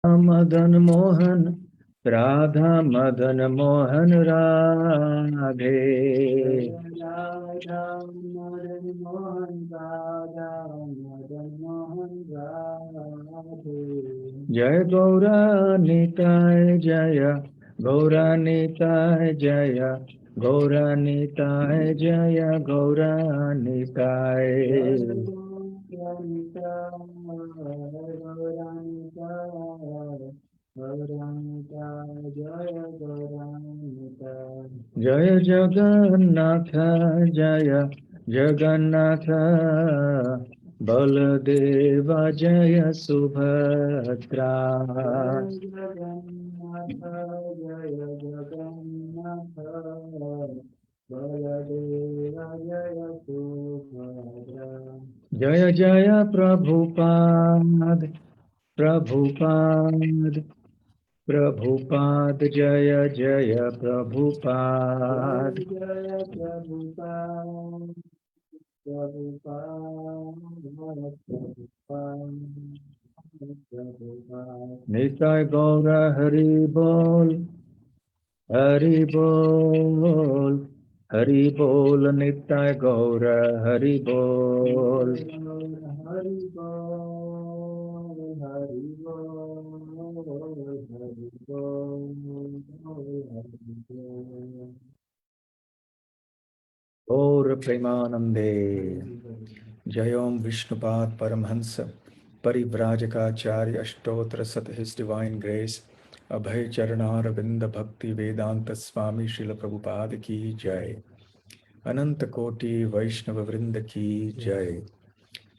मदन मोहन राधा मदन मोहन राधे। राधा मदन मोहन राधा मदन मोहन राधे। जय गौरा निताय जय गौरा निताय जय गौरा निताय जय गौरा निताय। जय जगन्नाथ जय जगन्नाथ बलदेव जय सुभद्रा। जगन्नाथ जय जगन्नाथ बलदेव जय सुभद्रा। जय जय प्रभुपाद प्रभुपाद प्रभुपाद जय जय प्रभुपाद। जय प्रभुपाद निताय गौर हरि बोल हरि बोल हरि बोल निताय गौर हरि बोल हरि बोल हरि बोल हरि बोल हरि बोल। और प्रेमानंदे जय ओम विष्णुपाद परमहंस परिव्राजकाचार्य अष्टोत्र सत हिज डिवाइन ग्रेस अभय चरणारविंद भक्ति वेदांत स्वामी श्रील प्रभुपाद की जय। अनंत कोटि वैष्णव वृंद की जय।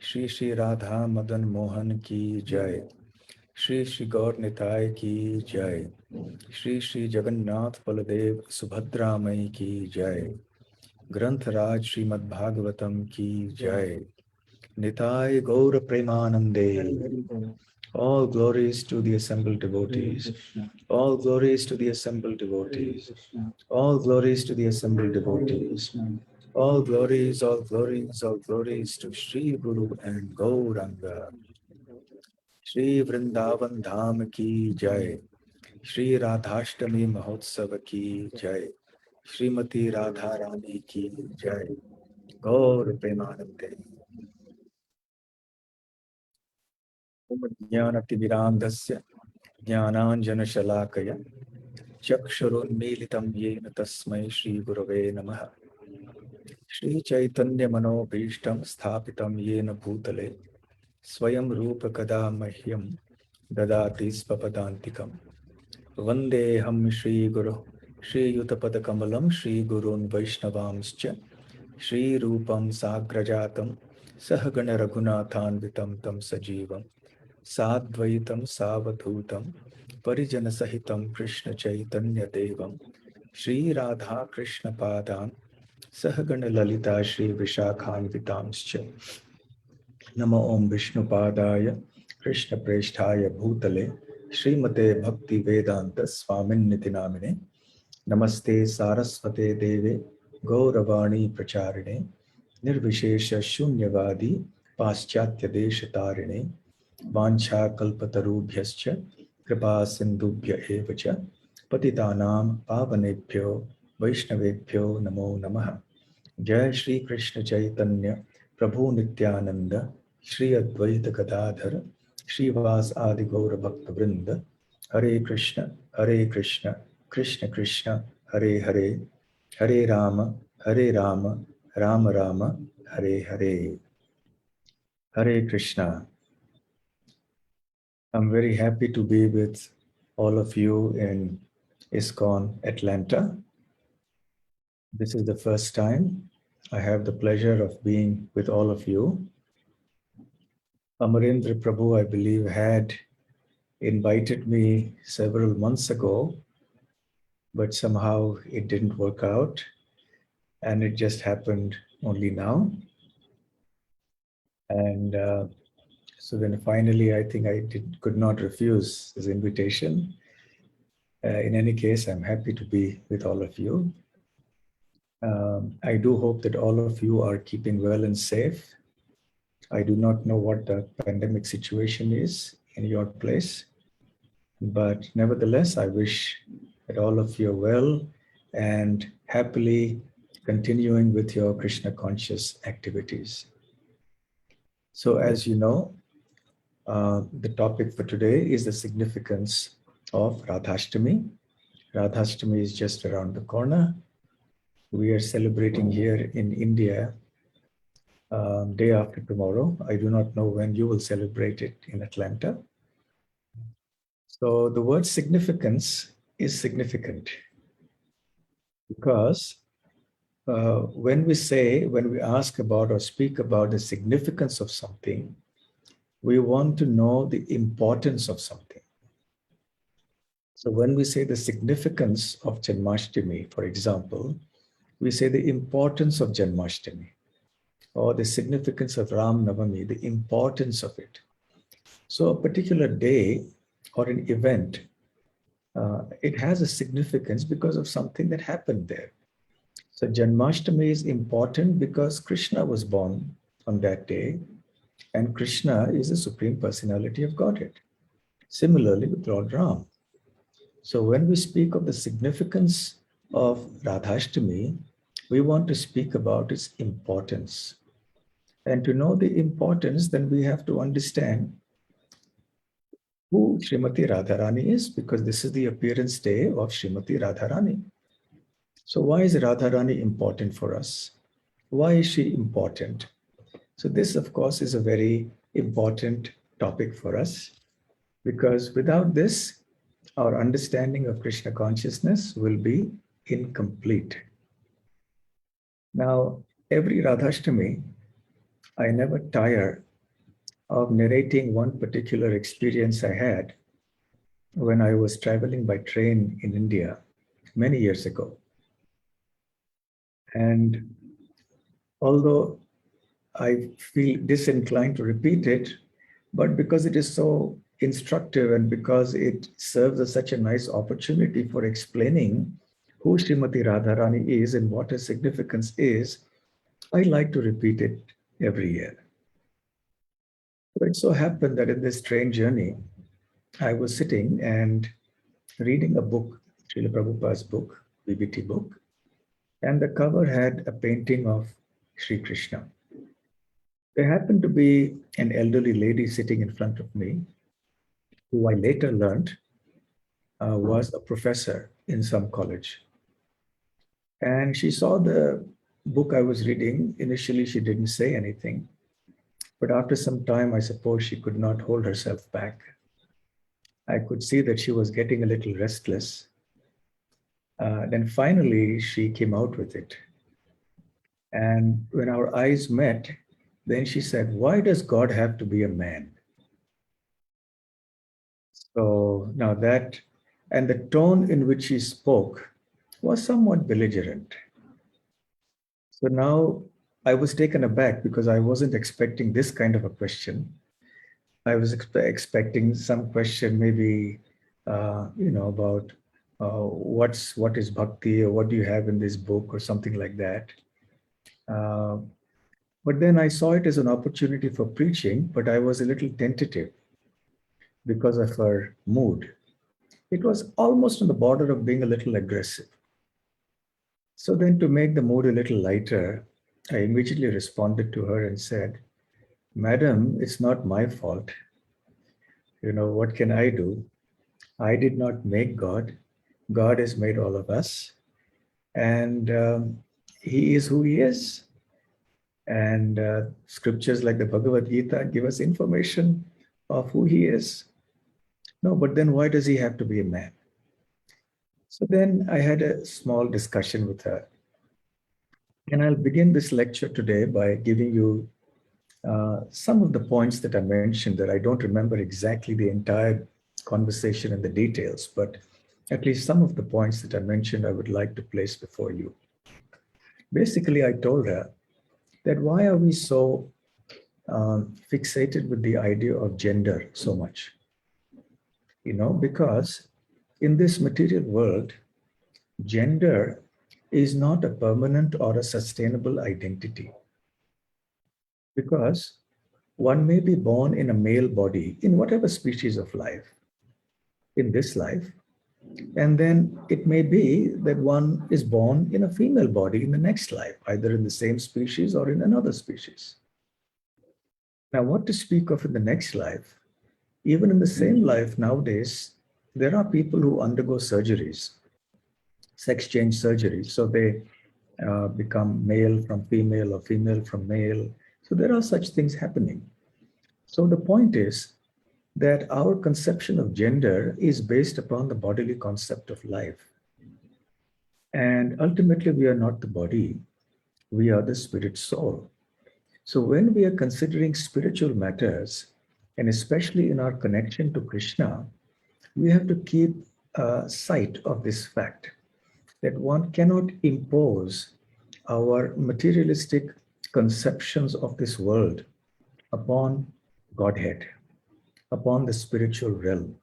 श्री श्री राधा मदन मोहन की जय। श्री श्री गौर निताय की जय। श्री श्री जगन्नाथ बलदेव सुभद्रा मई की जय। ग्रंथराज श्रीमद्भागवतम की जय। निताय गौर प्रेमानंदे। All glories to the assembled devotees. All glories to the assembled devotees. All glories to the assembled devotees. All glories, all glories, all glories to Sri Guru and Gauranga. Shri Vrindavan Dham ki jai. Shri Radhashtami Mahotsav ki jai. Shrimati Radha Rani ki jai. Gaur Premanande. ज्ञानतिमिरान्धस्य ज्ञानाञ्जनशलाकया चक्षुरुन्मीलितं येन तस्मै श्रीगुरवे नमः। श्रीचैतन्यमनोभीष्टं स्थापितं येन भूतले स्वयं रूपकदा मह्यं ददाति स्वपदान्तिकं। वन्देऽहं श्रीगुरुः श्रीयुतपदकमलं श्रीगुरून् वैष्णवांश्च श्रीरूपं साग्रजातं सहगणरघुनाथान्वितं तं सजीवं साद्वैतं सावधूतं परिजनसहितं कृष्णचैतन्यदेवं श्रीराधाकृष्णपादान् सहगणललिता श्रीविशाखान्वितांश्च। नमो ओं विष्णुपादाय कृष्णप्रेष्ठाय भूतले श्रीमते भक्तिवेदान्त स्वामिन्निति नामिने। नमस्ते सारस्वते देवे गौरवाणी प्रचारिणे निर्विशेष शून्यवादी पाश्चात्य देश तारिणे। वाञ्छाकल्पतरुभ्यश्च कृपा सिन्धुभ्य एव च पतितानां पावनेभ्यो वैष्णवेभ्यो नमो नमः। जय श्री कृष्ण चैतन्य प्रभु नित्यानंद श्री अद्वैत गदाधर श्रीवास आदि गौर भक्त वृंद। हरे Krishna Krishna Krishna Hare Hare Hare Ram Ram Ram Hare Hare. Hare Krishna. I'm very happy to be with all of you in ISKCON Atlanta. This is the first time I have the pleasure of being with all of you. Amarendra Prabhu, I believe, had invited me several months ago, but somehow it didn't work out, and it just happened only now. And so then finally, I think I could not refuse his invitation. In any case, I'm happy to be with all of you. I do hope that all of you are keeping well and safe. I do not know what the pandemic situation is in your place, But nevertheless, I wish that all of you are well and happily continuing with your Krishna conscious activities. So as you know, the topic for today is the significance of Radhashtami. Radhashtami is just around the corner. We are celebrating here in India day after tomorrow. I do not know when you will celebrate it in Atlanta. So the word significance is significant because when we ask about or speak about the significance of something, we want to know the importance of something. So when we say the significance of Janmashtami, for example, we say the importance of Janmashtami or the significance of Ram Navami, the importance of it. So a particular day or an event, it has a significance because of something that happened there. So Janmashtami is important because Krishna was born on that day, and Krishna is the Supreme Personality of Godhead. Similarly with Lord Ram. So when we speak of the significance of Radhashtami, we want to speak about its importance. And to know the importance, then we have to understand who Srimati Radharani is, because this is the appearance day of Srimati Radharani. So why is Radharani important for us? Why is she important? So this, of course, is a very important topic for us, because without this, our understanding of Krishna consciousness will be incomplete. Now, every Radhashtami, I never tire of narrating one particular experience I had when I was traveling by train in India many years ago. And although I feel disinclined to repeat it, but because it is so instructive and because it serves as such a nice opportunity for explaining who Srimati Radharani is and what her significance is, I like to repeat it every year. So it so happened that in this train journey, I was sitting and reading a book, Srila Prabhupada's book, BBT book, and the cover had a painting of Sri Krishna. There happened to be an elderly lady sitting in front of me, who I later learned was a professor in some college. And she saw the book I was reading. Initially, she didn't say anything. But after some time, I suppose she could not hold herself back. I could see that she was getting a little restless. Then finally, she came out with it. And when our eyes met, then she said, "Why does God have to be a man?" So now that, and the tone in which she spoke was somewhat belligerent. So now I was taken aback because I wasn't expecting this kind of a question. I was expecting some question, maybe, about what is bhakti, or what do you have in this book, or something like that. But then I saw it as an opportunity for preaching, but I was a little tentative because of her mood. It was almost on the border of being a little aggressive. So then, to make the mood a little lighter, I immediately responded to her and said, "Madam, it's not my fault. What can I do? I did not make God. God has made all of us. And He is who He is. And scriptures like the Bhagavad Gita give us information of who He is. No, but then why does He have to be a man?" So then I had a small discussion with her. And I'll begin this lecture today by giving you some of the points that I mentioned that I don't remember exactly the entire conversation and the details, but at least some of the points that I mentioned, I would like to place before you. Basically, I told her that why are we so fixated with the idea of gender so much? Because in this material world, gender is not a permanent or a sustainable identity. Because one may be born in a male body in whatever species of life. in this life. And then it may be that one is born in a female body in the next life, either in the same species or in another species. Now, what to speak of in the next life? Even in the same life nowadays, there are people who undergo surgeries, sex change surgeries. So they become male from female or female from male. So there are such things happening. So the point is that our conception of gender is based upon the bodily concept of life. And ultimately, we are not the body, we are the spirit soul. So when we are considering spiritual matters, and especially in our connection to Krishna, we have to keep sight of this fact that one cannot impose our materialistic conceptions of this world upon Godhead, upon the spiritual realm.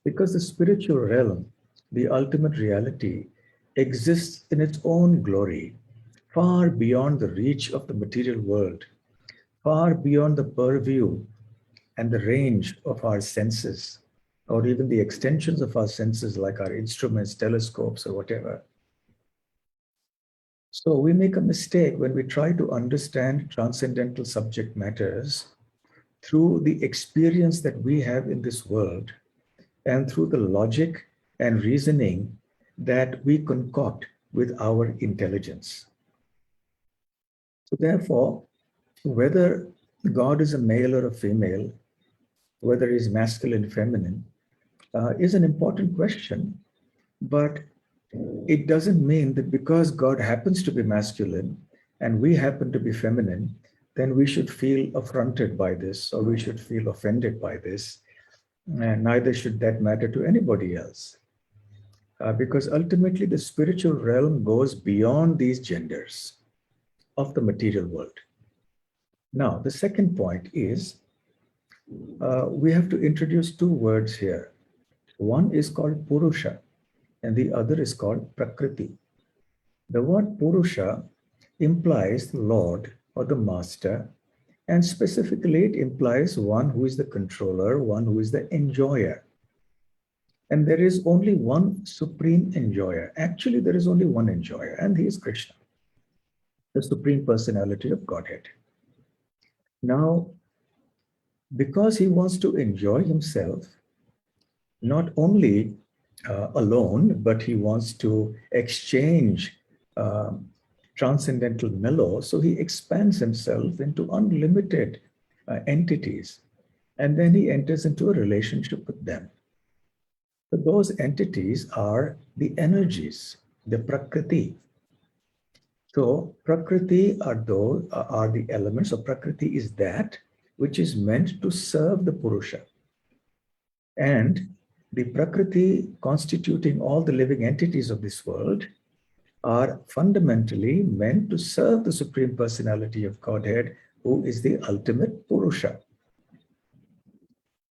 Because the spiritual realm, the ultimate reality, exists in its own glory, far beyond the reach of the material world, far beyond the purview and the range of our senses, or even the extensions of our senses, like our instruments, telescopes, or whatever. So we make a mistake when we try to understand transcendental subject matters through the experience that we have in this world and through the logic and reasoning that we concoct with our intelligence. So therefore, whether God is a male or a female, whether he's masculine, feminine, is an important question. But it doesn't mean that because God happens to be masculine and we happen to be feminine, then we should feel affronted by this or we should feel offended by this. And neither should that matter to anybody else. Because ultimately, the spiritual realm goes beyond these genders of the material world. Now, the second point is we have to introduce two words here. One is called Purusha, and the other is called Prakriti. The word Purusha implies the Lord or the Master, and specifically it implies one who is the controller, one who is the enjoyer. And there is only one supreme enjoyer. Actually, there is only one enjoyer, and he is Krishna, the Supreme Personality of Godhead. Now, because he wants to enjoy himself, not only alone, but he wants to exchange transcendental mellow. So he expands himself into unlimited entities, and then he enters into a relationship with them. So those entities are the energies, the Prakriti. So Prakriti are the elements. So Prakriti is that which is meant to serve the Purusha. And the Prakriti constituting all the living entities of this world are fundamentally meant to serve the Supreme Personality of Godhead, who is the ultimate Purusha.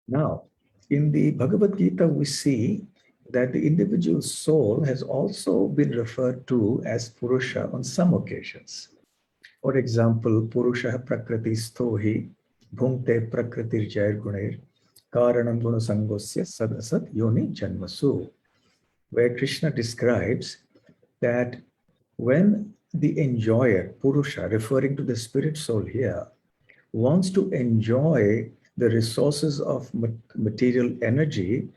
Now, in the Bhagavad Gita, we see that the individual soul has also been referred to as Purusha on some occasions. For example, Purusha Prakriti Stohi, Bhumte Prakriti Jair Gunair, Karanam Guna Sangosya Sadasat Yoni Janmasu, where Krishna describes that when the enjoyer, Purusha, referring to the spirit soul here, wants to enjoy the resources of material energy,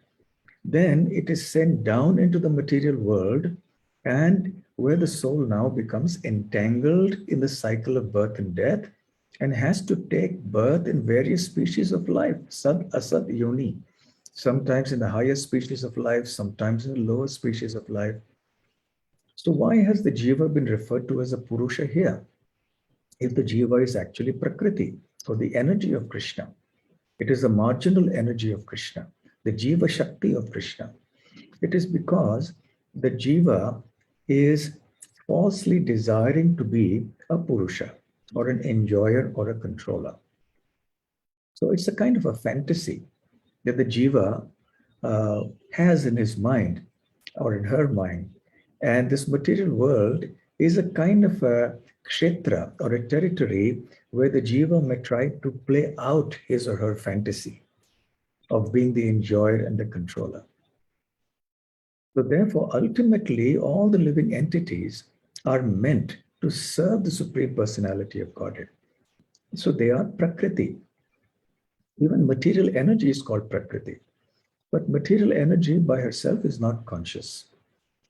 then it is sent down into the material world, and where the soul now becomes entangled in the cycle of birth and death and has to take birth in various species of life, sad asad yoni, sometimes in the higher species of life, sometimes in the lower species of life. So why has the jiva been referred to as a Purusha here? If the jiva is actually Prakriti, or the energy of Krishna, it is the marginal energy of Krishna, the jiva shakti of Krishna. It is because the jiva is falsely desiring to be a Purusha, or an enjoyer, or a controller. So it's a kind of a fantasy that the jiva has in his mind or in her mind. And this material world is a kind of a kshetra, or a territory where the jiva may try to play out his or her fantasy of being the enjoyer and the controller. So therefore, ultimately, all the living entities are meant to serve the Supreme Personality of Godhead. So they are Prakriti. Even material energy is called Prakriti. But material energy by herself is not conscious.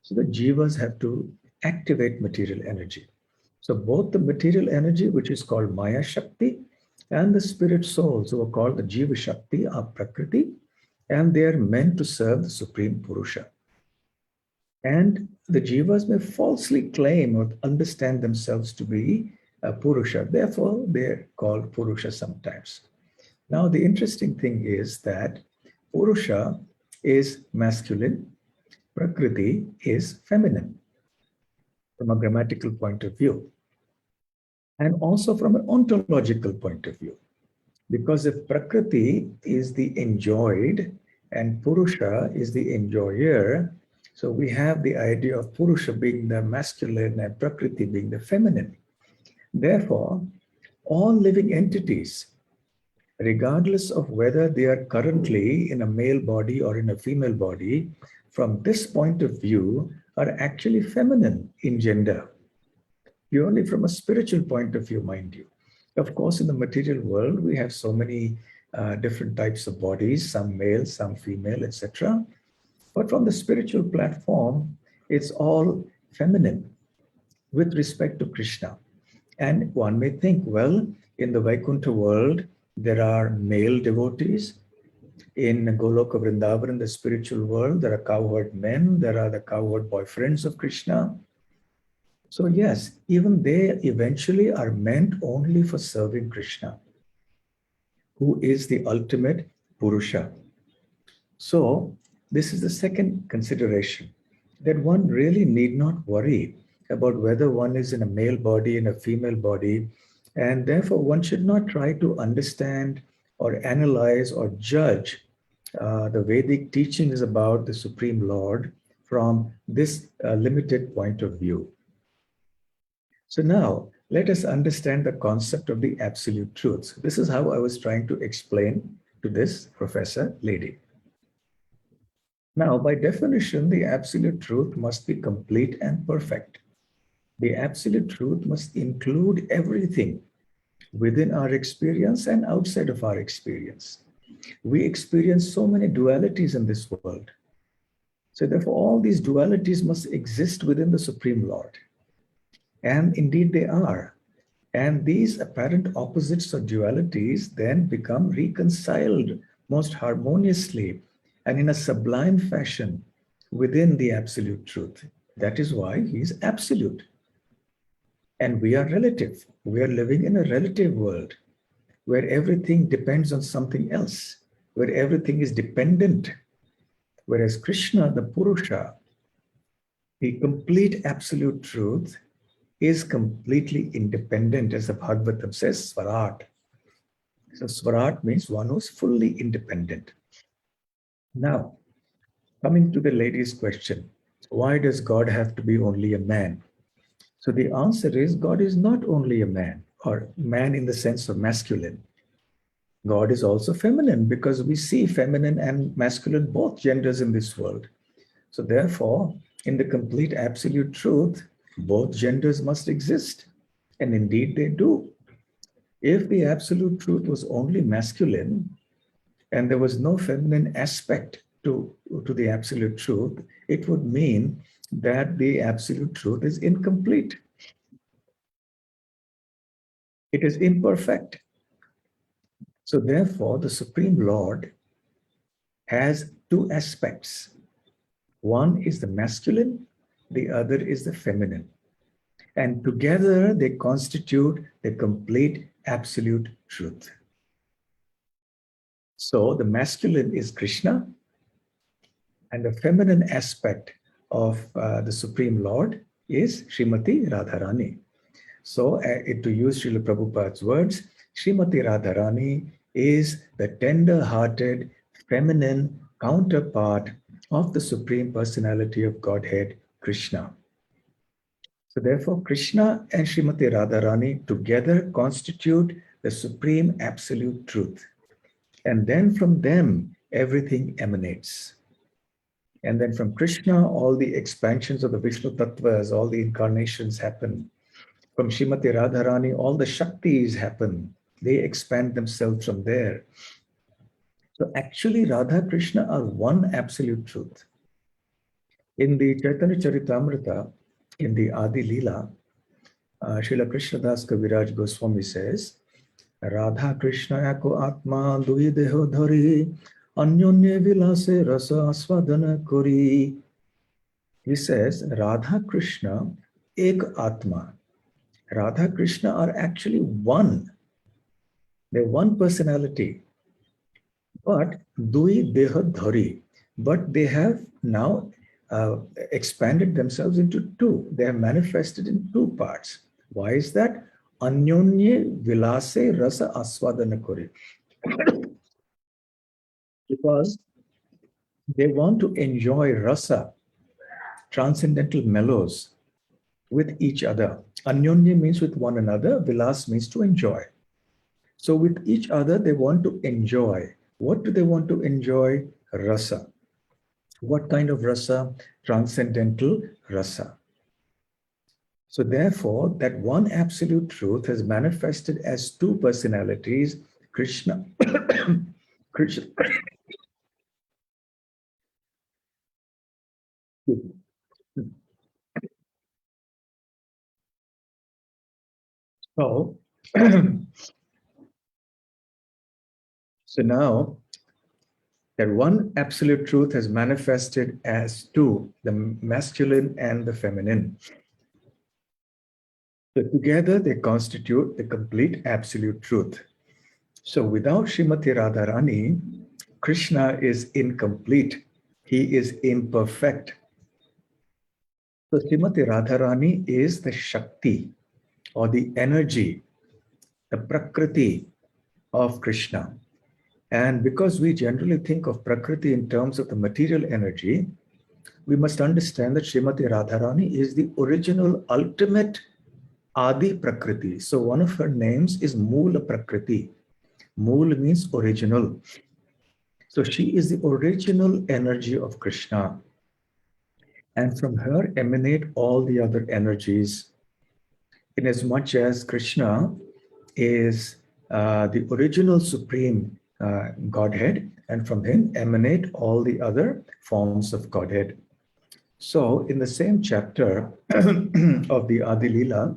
So the jivas have to activate material energy. So both the material energy, which is called Maya Shakti, and the spirit souls, who are called the Jiva Shakti, are Prakriti, and they are meant to serve the Supreme Purusha. And the jivas may falsely claim or understand themselves to be a Purusha. Therefore, they're called Purusha sometimes. Now, the interesting thing is that Purusha is masculine, Prakriti is feminine from a grammatical point of view, and also from an ontological point of view. Because if Prakriti is the enjoyed and Purusha is the enjoyer, so we have the idea of Purusha being the masculine and Prakriti being the feminine. Therefore, all living entities, regardless of whether they are currently in a male body or in a female body, from this point of view, are actually feminine in gender, purely from a spiritual point of view, mind you. Of course, in the material world, we have so many different types of bodies, some male, some female, etc. But from the spiritual platform, it's all feminine with respect to Krishna. And one may think, well, in the Vaikuntha world, there are male devotees. In Goloka Vrindavan, the spiritual world, there are cowherd men, there are the cowherd boyfriends of Krishna. So yes, even they eventually are meant only for serving Krishna, who is the ultimate Purusha. So this is the second consideration, that one really need not worry about whether one is in a male body, in a female body, and therefore one should not try to understand or analyze or judge the Vedic teachings about the Supreme Lord from this limited point of view. So now let us understand the concept of the absolute truth. This is how I was trying to explain to this professor lady. Now, by definition, the absolute truth must be complete and perfect. The absolute truth must include everything within our experience and outside of our experience. We experience so many dualities in this world. So therefore, all these dualities must exist within the Supreme Lord. And indeed they are. And these apparent opposites or dualities then become reconciled most harmoniously and in a sublime fashion within the absolute truth. That is why he is absolute. And we are relative. We are living in a relative world where everything depends on something else, where everything is dependent. Whereas Krishna, the Purusha, the complete absolute truth, is completely independent, as the Bhagavatam says, Swarat. So Swarat means one who's fully independent. Now, coming to the lady's question, why does God have to be only a man? So the answer is God is not only a man, or man in the sense of masculine. God is also feminine, because we see feminine and masculine, both genders in this world. So therefore, in the complete absolute truth, both genders must exist. And indeed they do. If the absolute truth was only masculine and there was no feminine aspect to the absolute truth, it would mean that the absolute truth is incomplete. It is imperfect. So therefore, the Supreme Lord has two aspects. One is the masculine, the other is the feminine. And together they constitute the complete absolute truth. So the masculine is Krishna, and the feminine aspect of the Supreme Lord is Srimati Radharani. So to use Srila Prabhupada's words, Srimati Radharani is the tender-hearted feminine counterpart of the Supreme Personality of Godhead, Krishna. So therefore, Krishna and Srimati Radharani together constitute the supreme absolute truth. And then from them, everything emanates. And then from Krishna, all the expansions of the Vishnu Tattvas, all the incarnations happen. From Srimati Radharani, all the Shaktis happen. They expand themselves from there. So actually, Radha Krishna are one absolute truth. In the Chaitanya Charitamrita, in the Adi Leela, Srila Krishnadas Kaviraj Goswami says, Radha Krishna Ako Atma Dui Deho Dhari Anyonye Vilase Rasa Aswadana Kori. He says, Radha Krishna Ek Atma. Radha Krishna are actually one. They're one personality. But Dui Deha Dhari. But they have now expanded themselves into two. They have manifested in two parts. Why is that? Anyonye Vilase Rasa Aswadana Kori. Because they want to enjoy rasa, transcendental mellows, with each other. Anyonya means with one another, vilas means to enjoy. So with each other, they want to enjoy. What do they want to enjoy? Rasa. What kind of rasa? Transcendental rasa. So therefore, that one absolute truth has manifested as two personalities, Krishna, Krishna. So, so now that one absolute truth has manifested as two, the masculine and the feminine. So together they constitute the complete absolute truth. So without Srimati Radharani, Krishna is incomplete. He is imperfect. So Srimati Radharani is the Shakti or the energy, the Prakriti of Krishna. And because we generally think of Prakriti in terms of the material energy, we must understand that Srimati Radharani is the original ultimate Adi Prakriti. So one of her names is Moola Prakriti. Mool means original. So she is the original energy of Krishna. And from her emanate all the other energies. Inasmuch as Krishna is the original supreme Godhead, and from him emanate all the other forms of Godhead. So in the same chapter of the Adi Leela,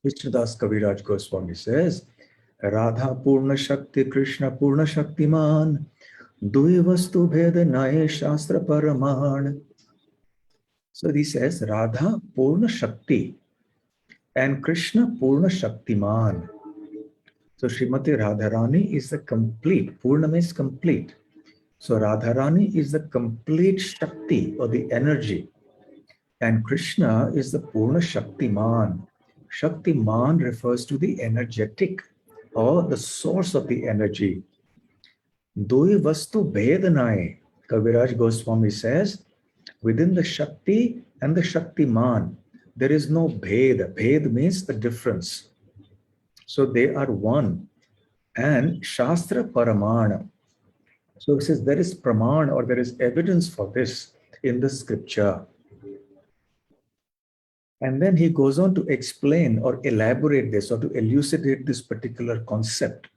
Krishnadas Kaviraj Goswami says, Radha Purna Shakti Krishna Purna Shaktiman Dui Vastu Bheda Naye Shastra Paraman. So he says Radha Purna Shakti and Krishna Purna Shaktiman. So Srimati Radharani is the complete, Purna means complete. So Radharani is the complete Shakti or the energy. And Krishna is the Purna Shaktiman. Shaktiman refers to the energetic or the source of the energy. Doi Vastu Bhedanai, Kaviraj Goswami says, within the Shakti and the Shaktiman, there is no Bhed. Bhed means the difference. So they are one. And Shastra Paramana. So it says there is Praman or there is evidence for this in the scripture. And then he goes on to explain or elaborate this or to elucidate this particular concept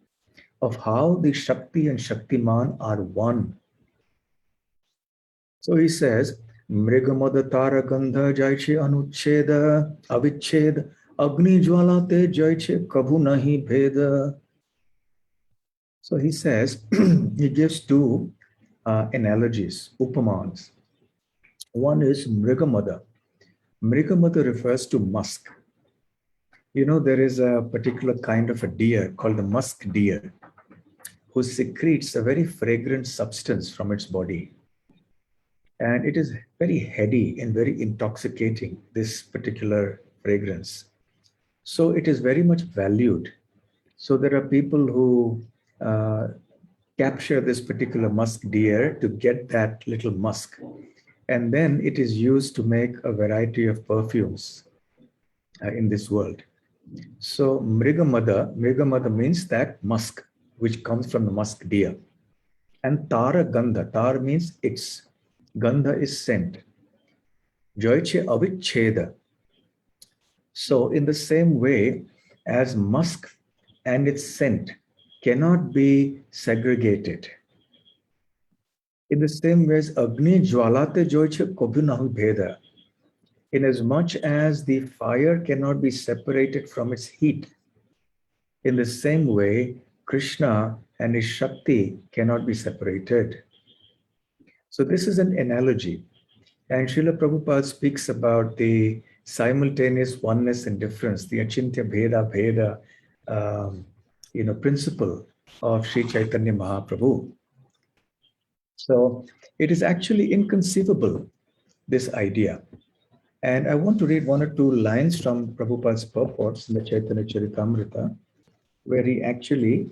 of how the Shakti and Shaktiman are one. So he says, Mrigamada Tara Gandha Jaiche Anucheda Aviched Agni Jwalate Jaiche Kabhu Nahi Bheda. So he says, he gives two analogies, upamans. One is Mrigamada. Mrigamada refers to musk. You know, there is a particular kind of a deer called the musk deer who secretes a very fragrant substance from its body. And it is very heady and very intoxicating, this particular fragrance. So it is very much valued. So there are people who capture this particular musk deer to get that little musk. And then it is used to make a variety of perfumes in this world. So Mrigamada means that musk, which comes from the musk deer. And Tara Gandha, Tar means it's, Gandha is scent. Joiche Avicheda. So in the same way as musk and its scent cannot be segregated, in the same way as Agni Jwalate Joiche Kobhunahu Bheda, inasmuch as the fire cannot be separated from its heat, in the same way Krishna and his Shakti cannot be separated. So this is an analogy. And Srila Prabhupada speaks about the simultaneous oneness and difference, the Achintya Bheda Bheda, principle of Sri Chaitanya Mahaprabhu. So it is actually inconceivable, this idea. And I want to read one or two lines from Prabhupada's purports in the Chaitanya Charitamrita, where he actually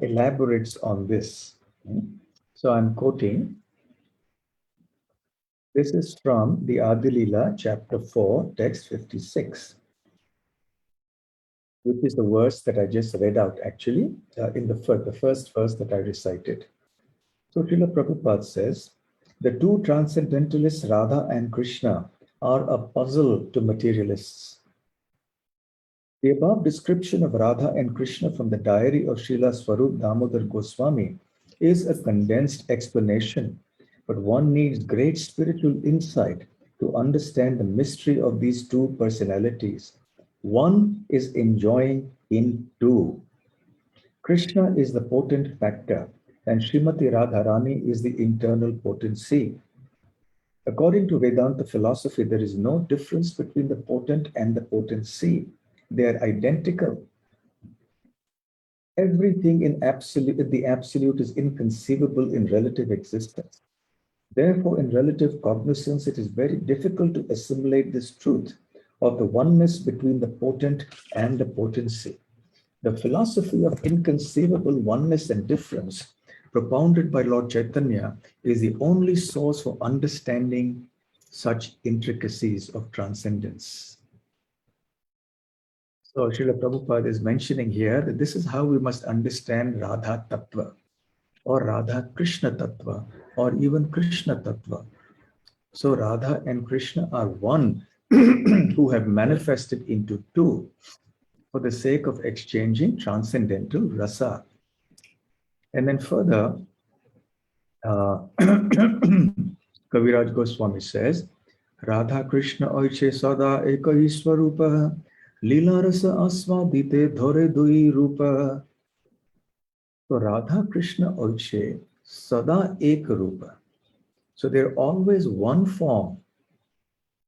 elaborates on this. So I'm quoting. This is from the Adi Leela, chapter 4, text 56, which is the verse that I just read out, actually, in the first verse that I recited. So Srila Prabhupada says, the two transcendentalists, Radha and Krishna, are a puzzle to materialists. The above description of Radha and Krishna from the diary of Srila Swarup Damodar Goswami is a condensed explanation, but one needs great spiritual insight to understand the mystery of these two personalities. One is enjoying in two. Krishna is the potent factor, and Srimati Radharani is the internal potency. According to Vedanta philosophy, there is no difference between the potent and the potency. They are identical. Everything in the absolute is inconceivable in relative existence. Therefore, in relative cognizance, it is very difficult to assimilate this truth of the oneness between the potent and the potency. The philosophy of inconceivable oneness and difference propounded by Lord Chaitanya is the only source for understanding such intricacies of transcendence. So Srila Prabhupada is mentioning here that this is how we must understand Radha Tattva or Radha Krishna Tattva or even Krishna Tattva. So Radha and Krishna are one who have manifested into two for the sake of exchanging transcendental rasa. And then further, Kaviraj Goswami says, Radha Krishna Oiche Sada Ekahi Swarupa Lila Rasa Aswadite Dhore Dui Rupa. So Radha Krishna Oiche Sada Ek Rupa. So they're always one form.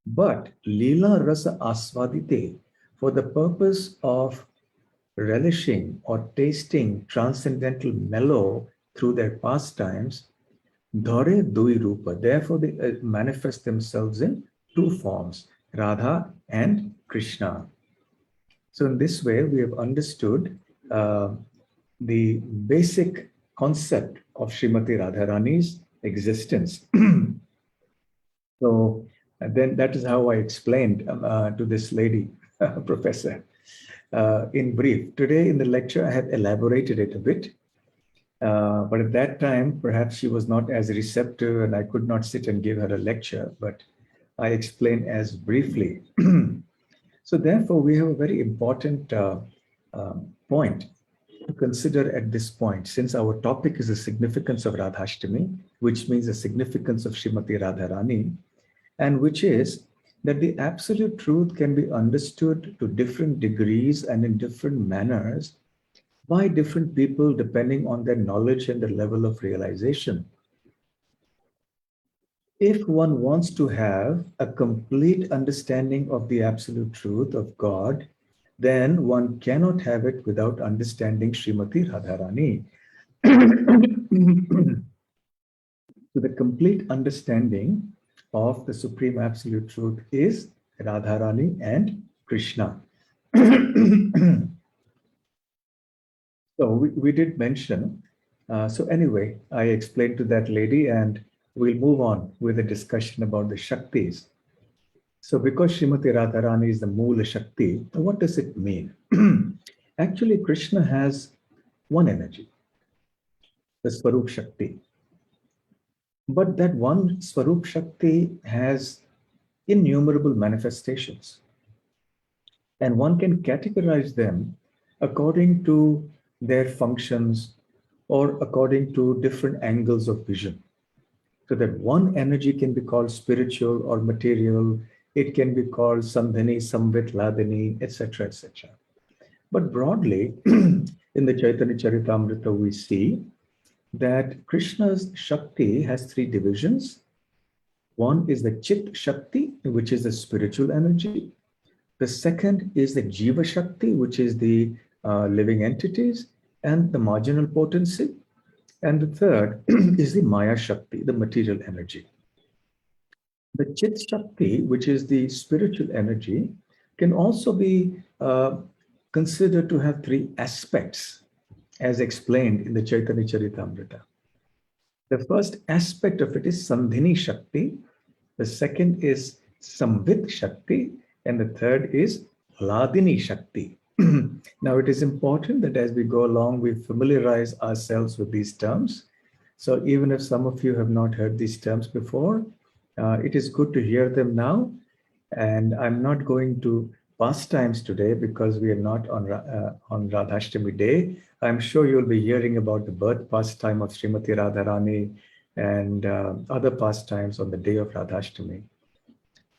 But Lila Rasa Aswadite, for the purpose of relishing or tasting transcendental mellow through their pastimes, Dhare Dui Rupa. Therefore, they manifest themselves in two forms, Radha and Krishna. So in this way, we have understood the basic concept of Srimati Radharani's existence. So then that is how I explained to this lady, professor, in brief. Today in the lecture, I have elaborated it a bit. But at that time, perhaps she was not as receptive and I could not sit and give her a lecture, but I explained as briefly. So therefore, we have a very important point to consider at this point, since our topic is the significance of Radhashtami, which means the significance of Srimati Radharani, and which is that the absolute truth can be understood to different degrees and in different manners by different people depending on their knowledge and the level of realization. If one wants to have a complete understanding of the absolute truth of God, then one cannot have it without understanding Srimati Radharani. So the complete understanding of the Supreme Absolute Truth is Radharani and Krishna. So we did mention, so anyway, I explained to that lady and we'll move on with the discussion about the Shaktis. So because Srimati Radharani is the Moola Shakti, what does it mean? Actually, Krishna has one energy, the Swarup Shakti. But that one Swarup Shakti has innumerable manifestations, and one can categorize them according to their functions or according to different angles of vision. So that one energy can be called spiritual or material, it can be called Sandhini, Samvit, Ladini, etc., etc. But broadly, in the Chaitanya Charitamrita, we see that Krishna's Shakti has three divisions. One is the Chit Shakti, which is the spiritual energy. The second is the Jiva Shakti, which is the living entities and the marginal potency. And the third is the Maya Shakti, the material energy. The Chit Shakti, which is the spiritual energy, can also be considered to have three aspects, as explained in the Chaitanya Charitamrita. The first aspect of it is Sandhini Shakti, the second is Samvit Shakti, and the third is Hladini Shakti. Now, it is important that as we go along, we familiarize ourselves with these terms. So even if some of you have not heard these terms before, it is good to hear them now. And I'm not going to pastimes today because we are not on Radhashtami day. I'm sure you'll be hearing about the birth pastime of Srimati Radharani and other pastimes on the day of Radhashtami.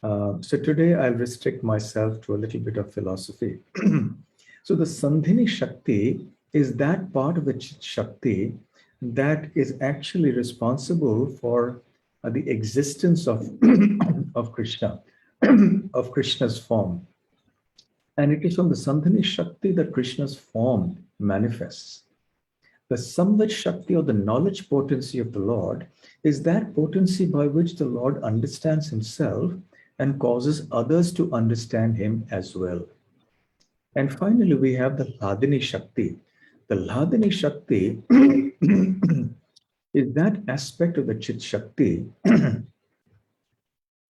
So today I'll restrict myself to a little bit of philosophy. So the Sandhini Shakti is that part of the Shakti that is actually responsible for the existence of, of Krishna, of Krishna's form. And it is from the Sandhini Shakti that Krishna's form manifests. The Samvit Shakti, or the knowledge potency of the Lord, is that potency by which the Lord understands himself and causes others to understand him as well. And finally, we have the Hladini Shakti. The Hladini Shakti is that aspect of the Chit Shakti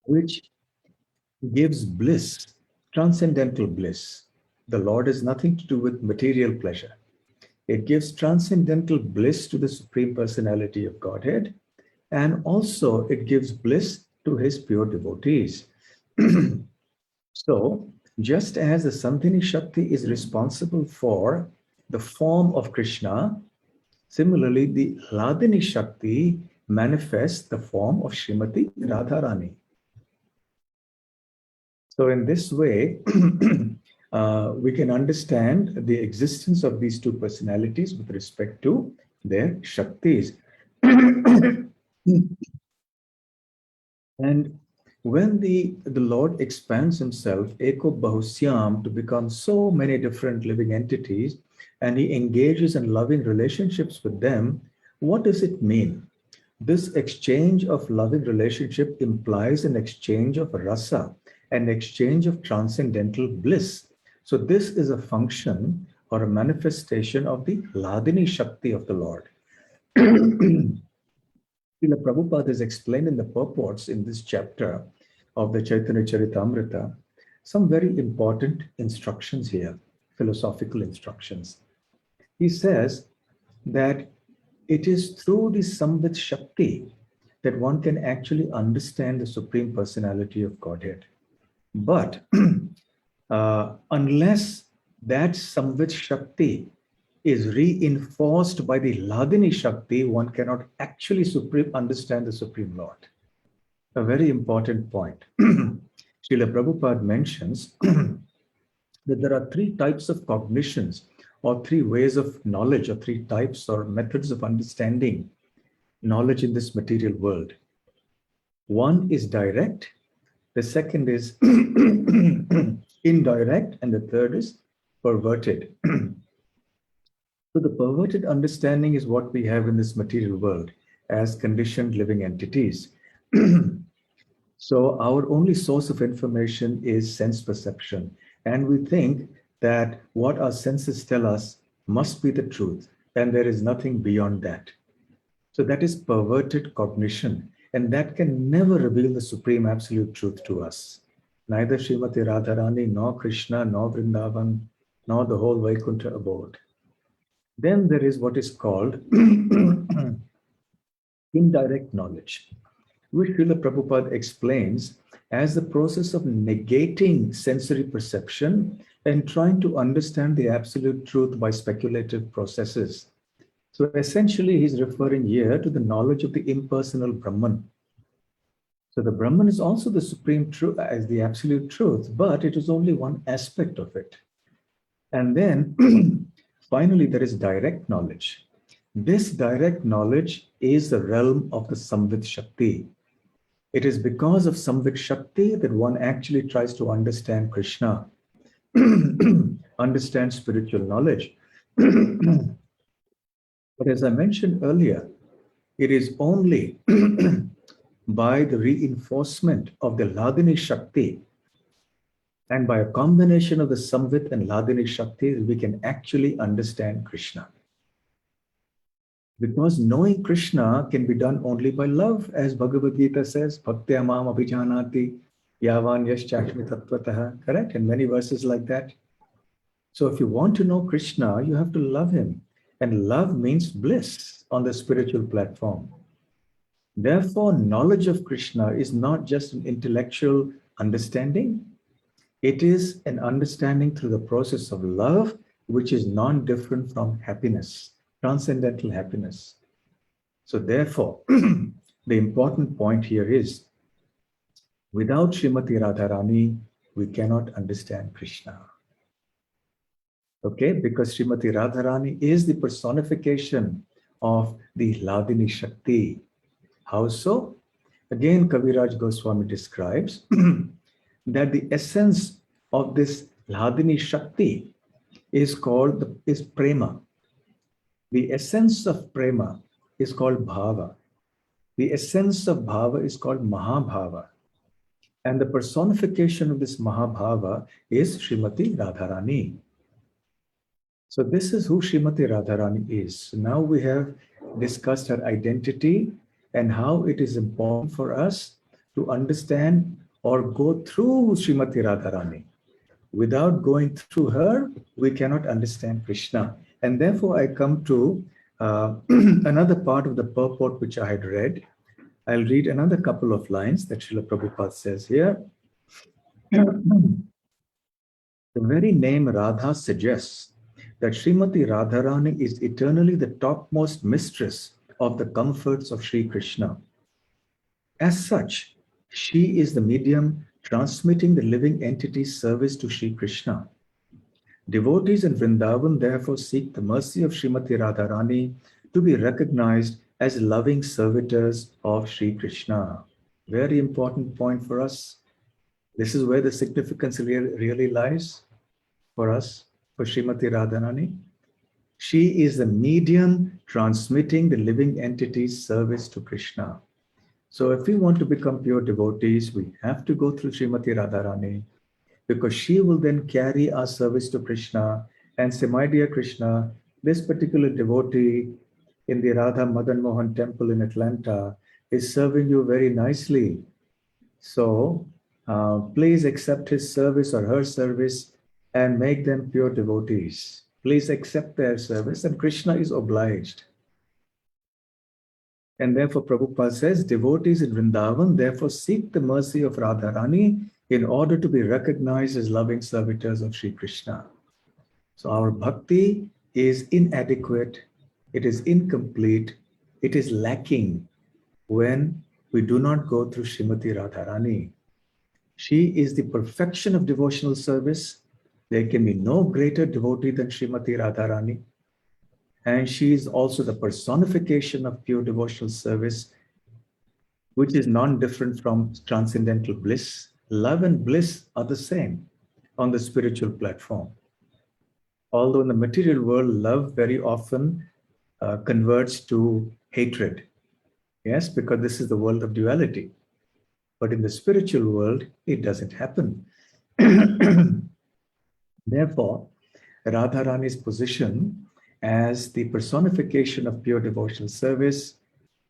which gives bliss, transcendental bliss. The Lord has nothing to do with material pleasure. It gives transcendental bliss to the Supreme Personality of Godhead, and also it gives bliss to his pure devotees. So, just as the Sandhini Shakti is responsible for the form of Krishna, similarly, the Hladini Shakti manifests the form of Srimati Radharani. So in this way, we can understand the existence of these two personalities with respect to their Shaktis. And when the Lord expands himself, Eko Bahusyam, to become so many different living entities, and he engages in loving relationships with them, what does it mean? This exchange of loving relationship implies an exchange of rasa, an exchange of transcendental bliss. So this is a function or a manifestation of the Hladini Shakti of the Lord. Prabhupada has explained in the purports in this chapter of the Chaitanya Charitamrita some very important instructions here, philosophical instructions. He says that it is through the Samvit Shakti that one can actually understand the Supreme Personality of Godhead. But unless that Samvit Shakti is reinforced by the Hladini Shakti, one cannot actually understand the Supreme Lord. A very important point. Srila Prabhupada mentions that there are three types of cognitions, or three ways of knowledge, or three types or methods of understanding knowledge in this material world. One is direct, the second is indirect, and the third is perverted. So the perverted understanding is what we have in this material world as conditioned living entities. So our only source of information is sense perception. And we think that what our senses tell us must be the truth, and there is nothing beyond that. So that is perverted cognition, and that can never reveal the supreme absolute truth to us. Neither Srimati Radharani, nor Krishna, nor Vrindavan, nor the whole Vaikuntha abode. Then there is what is called indirect knowledge, which Srila Prabhupada explains as the process of negating sensory perception and trying to understand the absolute truth by speculative processes. So essentially, he's referring here to the knowledge of the impersonal Brahman. So the Brahman is also the supreme truth as the absolute truth, but it is only one aspect of it. And then finally, there is direct knowledge. This direct knowledge is the realm of the Samvit Shakti. It is because of Samvit Shakti that one actually tries to understand Krishna, understand spiritual knowledge. But as I mentioned earlier, it is only by the reinforcement of the Hladini Shakti and by a combination of the Samvit and Hladini Shakti, we can actually understand Krishna. Because knowing Krishna can be done only by love, as Bhagavad Gita says, Bhaktya mam abhijanati yavan yaschakshmi tattvataha, correct? And many verses like that. So if you want to know Krishna, you have to love him. And love means bliss on the spiritual platform. Therefore, knowledge of Krishna is not just an intellectual understanding. It is an understanding through the process of love, which is non-different from happiness, transcendental happiness. So therefore, the important point here is, without Srimati Radharani, we cannot understand Krishna. Okay, because Srimati Radharani is the personification of the Hladini Shakti. How so? Again, Kaviraj Goswami describes that the essence of this Hladini Shakti is prema. The essence of prema is called bhava. The essence of bhava is called mahabhava. And the personification of this mahabhava is Srimati Radharani. So this is who Srimati Radharani is. So now we have discussed her identity and how it is important for us to understand or go through Srimati Radharani. Without going through her, we cannot understand Krishna. And therefore, I come to another part of the purport which I had read. I'll read another couple of lines that Srila Prabhupada says here. The very name Radha suggests that Srimati Radharani is eternally the topmost mistress of the comforts of Sri Krishna. As such, she is the medium transmitting the living entity's service to Sri Krishna. Devotees in Vrindavan therefore seek the mercy of Srimati Radharani to be recognized as loving servitors of Sri Krishna. Very important point for us. This is where the significance really lies for us, for Srimati Radharani. She is the medium transmitting the living entity's service to Krishna. So if we want to become pure devotees, we have to go through Srimati Radharani, because she will then carry our service to Krishna and say, my dear Krishna, this particular devotee in the Radha Madan Mohan temple in Atlanta is serving you very nicely. So please accept his service or her service and make them pure devotees. Please accept their service, and Krishna is obliged. And therefore, Prabhupada says, devotees in Vrindavan therefore seek the mercy of Radharani in order to be recognized as loving servitors of Sri Krishna. So our bhakti is inadequate, it is incomplete, it is lacking when we do not go through Srimati Radharani. She is the perfection of devotional service. There can be no greater devotee than Srimati Radharani. And she is also the personification of pure devotional service, which is non-different from transcendental bliss. Love and bliss are the same on the spiritual platform. Although in the material world, love very often converts to hatred. Yes, because this is the world of duality. But in the spiritual world, it doesn't happen. Therefore, Radharani's position as the personification of pure devotional service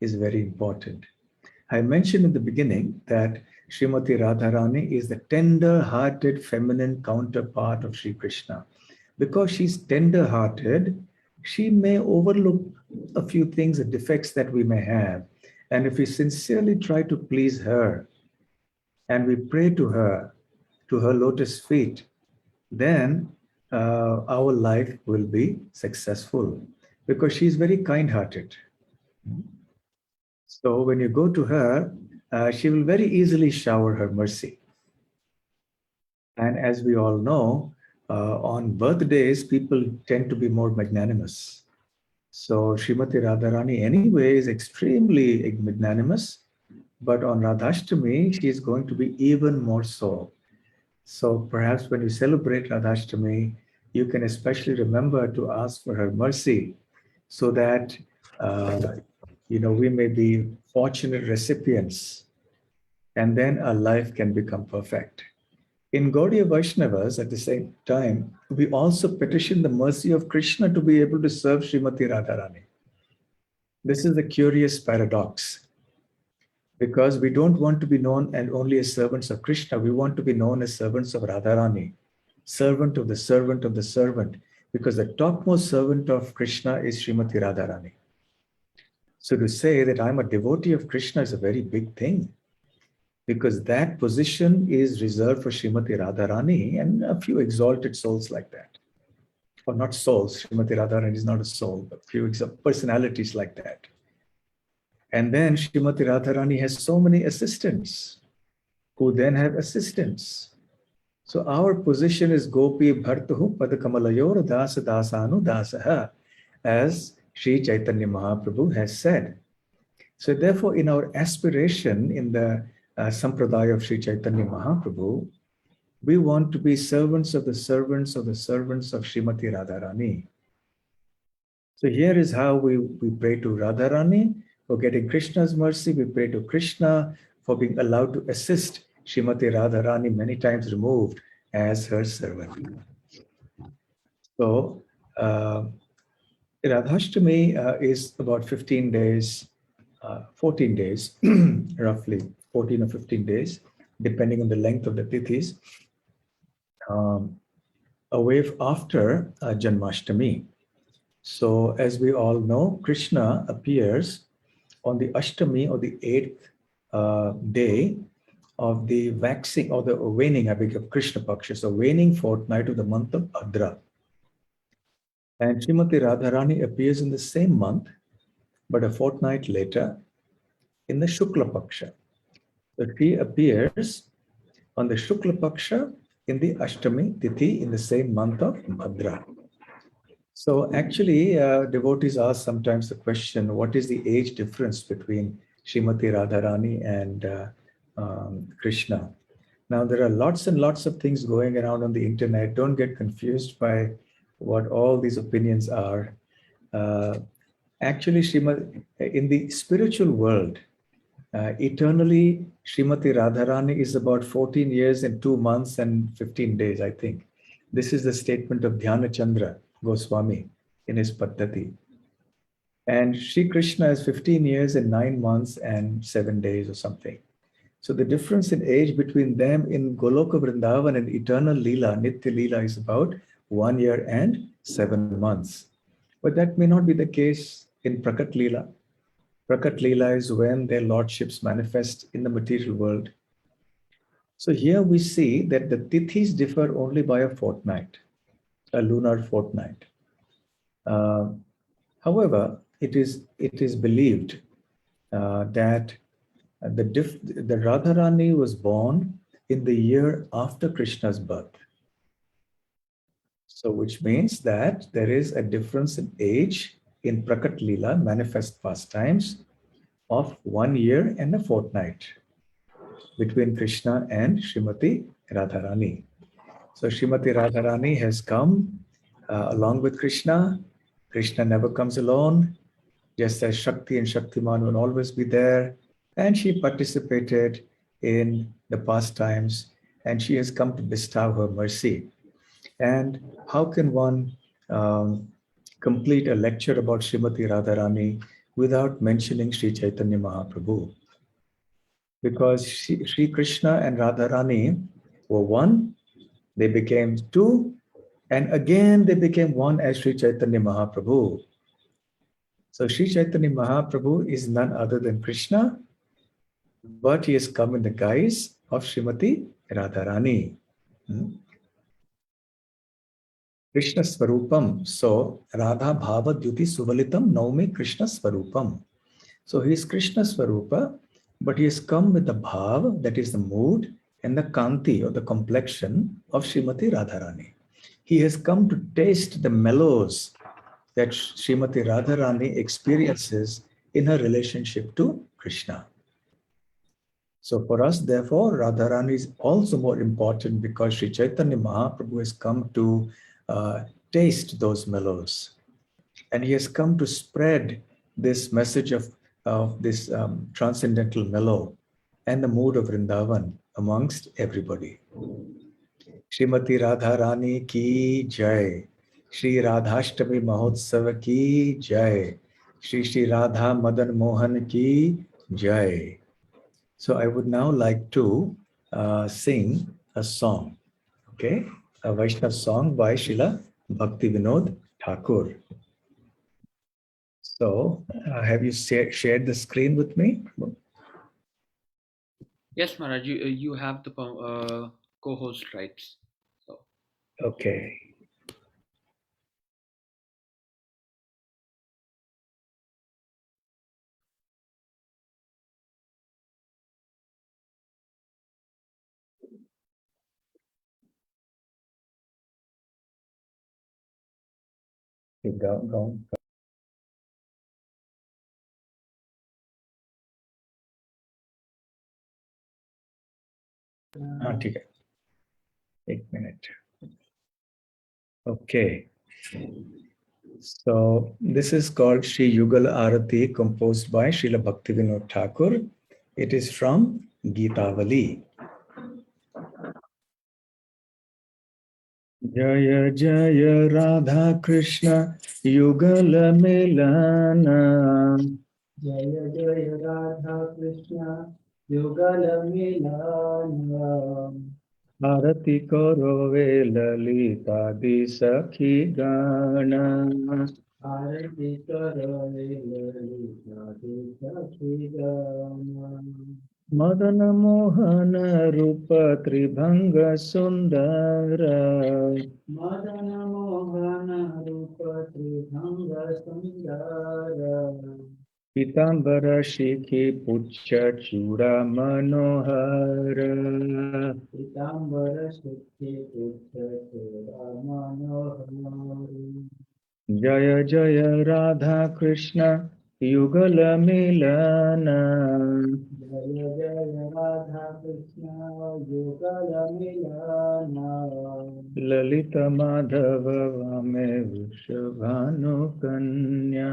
is very important. I mentioned in the beginning that Srimati Radharani is the tender-hearted feminine counterpart of Sri Krishna. Because she's tender-hearted, she may overlook a few things, the defects that we may have. And if we sincerely try to please her and we pray to her lotus feet, then our life will be successful because she's very kind-hearted. So when you go to her, she will very easily shower her mercy. And as we all know, on birthdays, people tend to be more magnanimous. So Srimati Radharani anyway is extremely magnanimous, but on Radhashtami, she is going to be even more so. So perhaps when you celebrate Radhashtami, you can especially remember to ask for her mercy so that we may be fortunate recipients, and then our life can become perfect. In Gaudiya Vaishnavas, at the same time, we also petition the mercy of Krishna to be able to serve Srimati Radharani. This is a curious paradox, because we don't want to be known and only as servants of Krishna. We want to be known as servants of Radharani, servant of the servant of the servant, because the topmost servant of Krishna is Srimati Radharani. So to say that I'm a devotee of Krishna is a very big thing, because that position is reserved for Srimati Radharani and a few exalted souls like that. Or not souls, Srimati Radharani is not a soul, but few personalities like that. And then Srimati Radharani has so many assistants who then have assistants. So our position is Gopi Bhartuhu Padakamalayora Dasa Dasanu Dasaha, as Sri Chaitanya Mahaprabhu has said. So therefore, in our aspiration in the Sampradaya of Sri Chaitanya Mahaprabhu, we want to be servants of the servants of the servants of Srimati Radharani. So here is how we pray to Radharani for getting Krishna's mercy. We pray to Krishna for being allowed to assist Srimati Radharani, many times removed, as her servant. So Radhashtami is about 15 days, 14 days, roughly 14 or 15 days, depending on the length of the tithis, away after Janmashtami. So as we all know, Krishna appears on the Ashtami, or the 8th day of the waxing or the waning, I beg of Krishna Paksha, so waning fortnight of the month of Bhadra. And Srimati Radharani appears in the same month, but a fortnight later in the Shukla Paksha. So she appears on the Shukla Paksha in the Ashtami Tithi in the same month of Bhadra. So actually, devotees ask sometimes the question, what is the age difference between Srimati Radharani and Krishna? Now, there are lots and lots of things going around on the internet. Don't get confused by what all these opinions are. Actually, in the spiritual world, eternally, Srimati Radharani is about 14 years and 2 months and 15 days, I think. This is the statement of Dhyana Chandra Goswami in his Paddhati. And Sri Krishna is 15 years and 9 months and 7 days or something. So the difference in age between them in Goloka Vrindavan and eternal Leela, Nitya Leela, is about 1 year and 7 months. But that may not be the case in Prakat Leela. Prakat Leela is when their lordships manifest in the material world. So here we see that the tithis differ only by a fortnight, a lunar fortnight. However, it is believed that the Radharani was born in the year after Krishna's birth. So which means that there is a difference in age in Prakat Leela, manifest pastimes, of 1 year and a fortnight between Krishna and Srimati Radharani. So Srimati Radharani has come along with Krishna. Krishna never comes alone, just as Shakti and Shaktiman will always be there. And she participated in the pastimes, and she has come to bestow her mercy. And how can one complete a lecture about Srimati Radharani without mentioning Sri Chaitanya Mahaprabhu? Because Sri Krishna and Radharani were one, they became two, and again they became one as Sri Chaitanya Mahaprabhu. So Sri Chaitanya Mahaprabhu is none other than Krishna, but he has come in the guise of Srimati Radharani. Krishna Swarupam. So Radha Bhava Dyuti Suvalitam Naumi Krishna Swarupam. So he is Krishna Swarupa, but he has come with the bhav, that is the mood, and the kanti or the complexion of Srimati Radharani. He has come to taste the mellows that Srimati Radharani experiences in her relationship to Krishna. So for us, therefore, Radharani is also more important because Sri Chaitanya Mahaprabhu has come to taste those mellows. And he has come to spread this message of this transcendental mellow and the mood of Vrindavan amongst everybody. Srimati Radharani ki jai. Shri Radhashtami Mahotsav ki jai. Shri Shri Radha Madan Mohan ki jai. So I would now like to sing a song, okay? A Vaishnava song by Srila Bhakti Vinod Thakur. So have you shared the screen with me? Yes, Maharaj, you have the co-host rights. So. Okay. Go. ठीक है. 1 minute. Okay. So this is called Sri Yugal Arati, composed by Srila Bhaktivinoda Thakur. It is from Geetavali. Jaya Jaya Radha Krishna Yugal Milana. Jaya Jaya Radha Krishna Yugal Milana. Arati karo ve lalita di sakhi gana. Arati karo ve lalita di sakhi gana. Madana Mohana Rupa Tribhanga Sundara. Madana Mohana Rupa Tribhanga Sundara. Pitambara Shikhi Pucha Chura Manohara. Pitambara Shikhi Pucha Chura Manohara. Jaya Jaya Radha Krishna Yugala Milana. Jaya Jaya Radha Krishna Yugala Milana. Lalita Madhava Vame Vrishabhanu Kanya.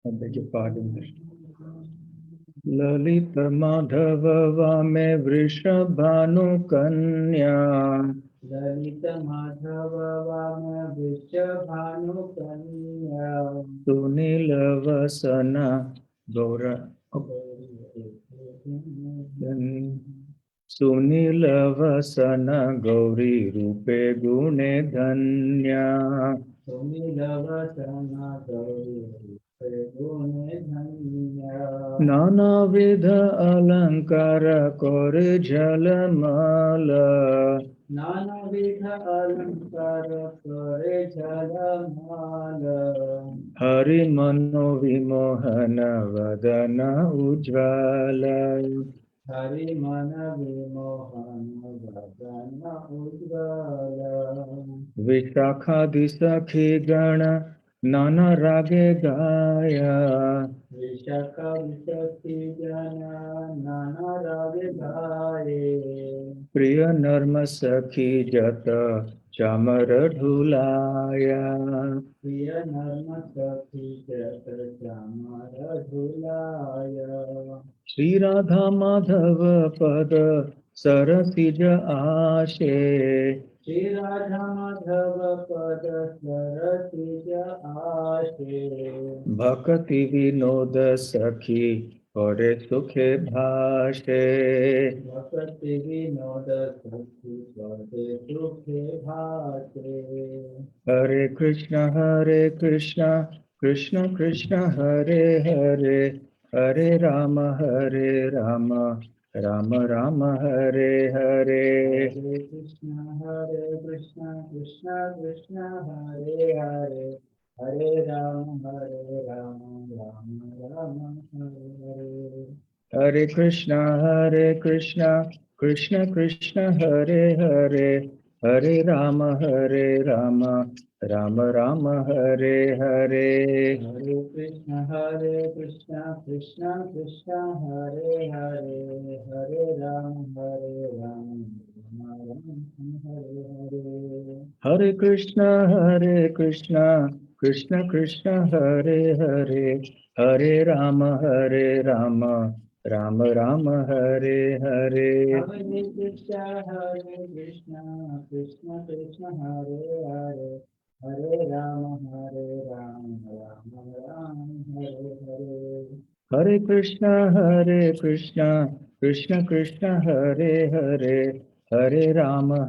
I beg your pardon. Lalita Madhava Vame Vrishabhanu Kanya. Lalita Madhava Vame Vrishabhanu Kanya. Sunila Vasana Gaura. Sunila Vasana Gauri Rupe Gune Dhanya. Sunila Vasana Gauri Nana Vidha Alankara Kore Jalamala. Nana Vidha Alankara Kore Jalamala. Hari Mano Vimohana Vadana Ujvala. Hari Mana Vimohana Vadana Ujvala. Vishakha Disakhi Gana Nana Rage Gaya. Vishaka Vishakhi Jana Nana Rage Gaya. Priya Narma Sakhi Jata Chamara Dhulaya. Priya Narma Sakhi Jata Chamara Dhulaya. Shri Radha Madhava Pada Sarasija Ashe. Shri Radha Madhava Pada Sarasija Ashe. Bhakti Vinoda Sakhi Ore sukhe bhashe. Bhakti vinoda sukhi ore sukhe bhashe. Hare Krishna, Krishna Krishna, Hare Hare, Hare Rama, Rama Rama, Hare Hare. Hare Krishna, Krishna Krishna, Hare Hare. Hare Rama, Rama Rama, Hare Hare. Hare Krishna, Krishna Krishna, Hare Hare, Hare Rama, Rama Rama, Hare Hare. Hare Krishna, Krishna Krishna, Hare Hare. Hare Rama, Rama Rama, Hare Hare. Hare Krishna, Krishna Krishna, Hare Hare, Hare Rama, Rama Rama, Hare Hare. Hare Krishna, Krishna Krishna, Hare Hare. Hare Rama, Rama Rama, Hare Hare. Hare Krishna, Krishna Krishna, Hare Hare, Hare Rama,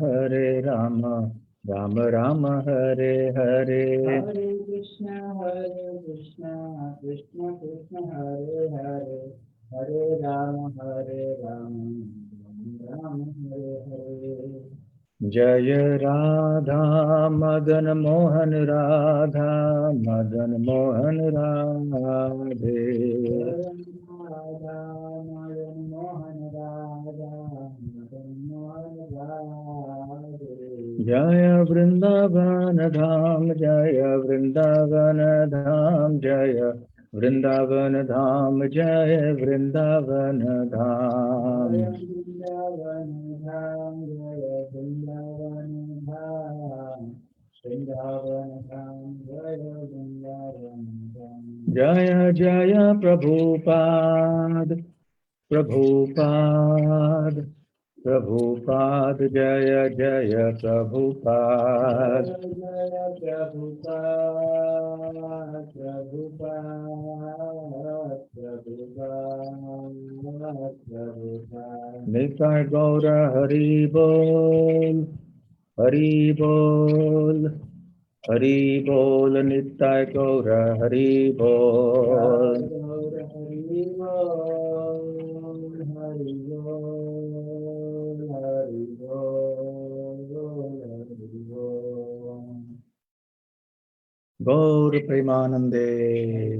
Rama Rama, Hare Hare. Hare Krishna, Krishna Krishna, Hare Hare. Hare Rama, Rama Rama, Hare Hare. Jaya Radha Madan Mohan Radha Madan Mohan Radhe. Radha, Madan Mohan Radha, Madan Mohan Radhe. Jaya Vrindavan Dham, Jaya Vrindavan Dham, Jaya Vrindavan Dham, Jaya Vrindavan Dham. Jaya Vrindavan Dham, Jaya Vrindavan Dham, Vrindavan Dham, Jaya Vrindavan Dham. Jaya Jaya Prabhupada, Prabhupada, Prabhupada, Jaya Jaya Prabhupada. Jaya Jaya Prabhupada, Prabhupada, Prabhupada, Prabhupada. Nitai Gaura Hari Bol, Hari Bol, Hari Bol, Nitai Gaura Hari Bol. Hari Bol, Hari Bol, Hari Bol, Hari Bol. Gaur Premanande,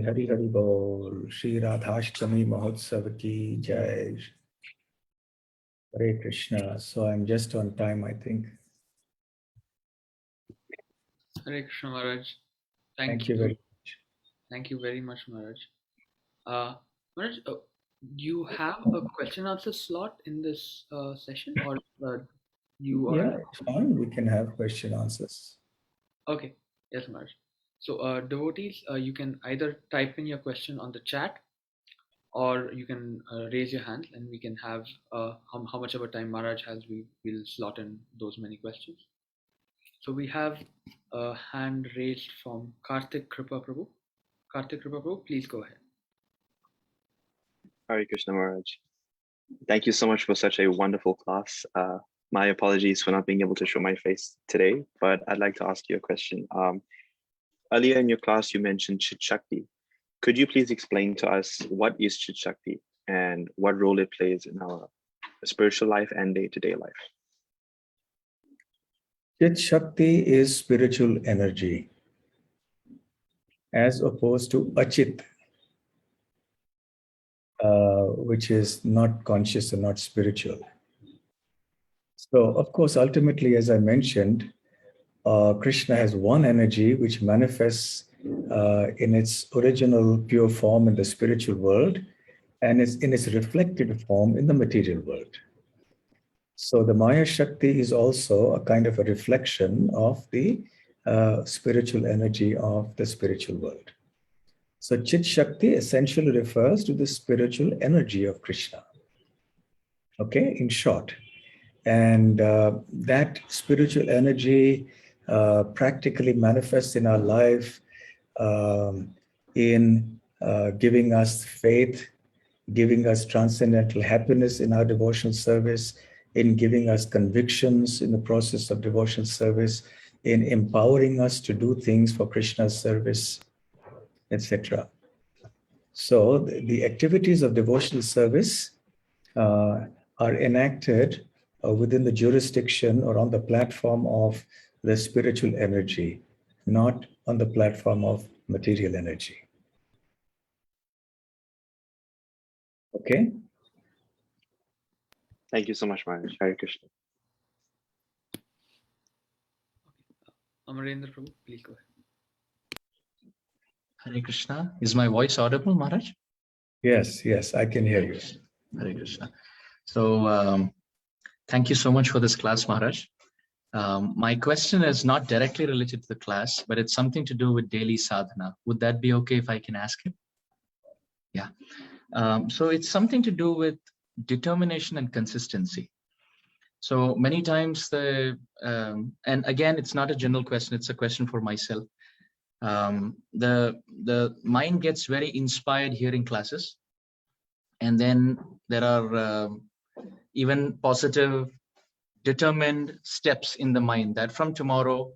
Hari Hari Bol, Shri Radhashtami Mahotsav ki Jai. Hare Krishna. So I'm just on time, I think. Hare Krishna Maharaj. Thank you very much. Thank you very much, Maharaj. Maharaj, do you have a question answer slot in this session, or you are? Yeah, it's fine. We can have question answers. Okay. Yes, Maharaj. So, devotees, you can either type in your question on the chat, or you can raise your hand, and we can have how much of a time Maharaj has. Will slot in those many questions. So we have a hand raised from Karthik Kripa Prabhu. Karthik Kripa Prabhu, please go ahead. Hare Krishna Maharaj. Thank you so much for such a wonderful class. My apologies for not being able to show my face today, but I'd like to ask you a question. Earlier in your class, you mentioned Chit Shakti. Could you please explain to us what is Chit Shakti and what role it plays in our spiritual life and day-to-day life? Chit Shakti is spiritual energy as opposed to Achit, which is not conscious and not spiritual. So, of course, ultimately, as I mentioned, Krishna has one energy which manifests in its original pure form in the spiritual world and is in its reflected form in the material world. So the Maya Shakti is also a kind of a reflection of the spiritual energy of the spiritual world. So Chit Shakti essentially refers to the spiritual energy of Krishna. Okay, in short. And that spiritual energy practically manifests in our life in giving us faith giving us transcendental happiness in our devotional service, in giving us convictions in the process of devotional service, in empowering us to do things for Krishna's service, etc. So the activities of devotional service are enacted within the jurisdiction or on the platform of the spiritual energy, not on the platform of material energy. Okay? Thank you so much, Maharaj. Hare Krishna. Amarendra Prabhu, please go ahead. Hare Krishna. Is my voice audible, Maharaj? Yes, yes, I can hear you. Hare Krishna. So thank you so much for this class, Maharaj. My question is not directly related to the class, but it's something to do with daily sadhana. Would that be okay if I can ask it? Yeah. So it's something to do with determination and consistency. So many times and again, it's not a general question, it's a question for myself. The mind gets very inspired hearing classes. And then there are even positive, determined steps in the mind that from tomorrow,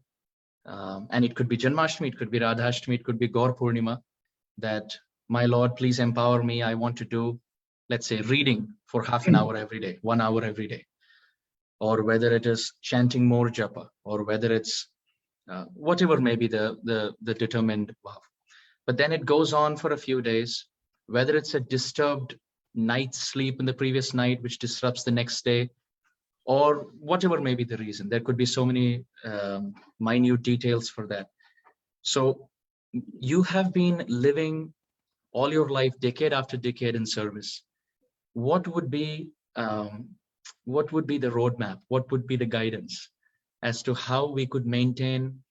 and it could be Janmashtami, it could be Radhashtami, it could be Gaur Purnima, that my Lord, please empower me. I want to do, let's say, reading for half an hour every day, 1 hour every day, or whether it is chanting more japa, or whether it's whatever may be the determined vow. But then it goes on for a few days, whether it's a disturbed night's sleep in the previous night, which disrupts the next day, or whatever may be the reason. There could be so many minute details for that. So you have been living all your life, decade after decade in service. What would be the roadmap? What would be the guidance as to how we could maintain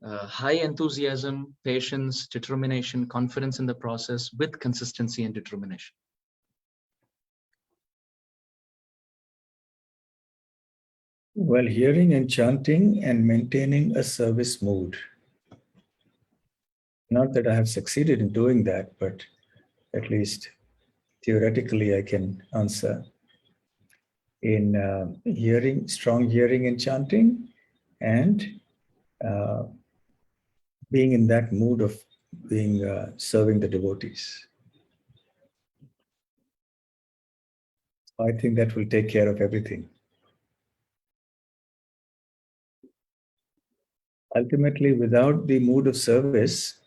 high enthusiasm, patience, determination, confidence in the process with consistency and determination? Well, hearing and chanting and maintaining a service mood. Not that I have succeeded in doing that, but at least theoretically I can answer. In hearing, strong hearing and chanting, and being in that mood of being serving the devotees. I think that will take care of everything. Ultimately, without the mood of service,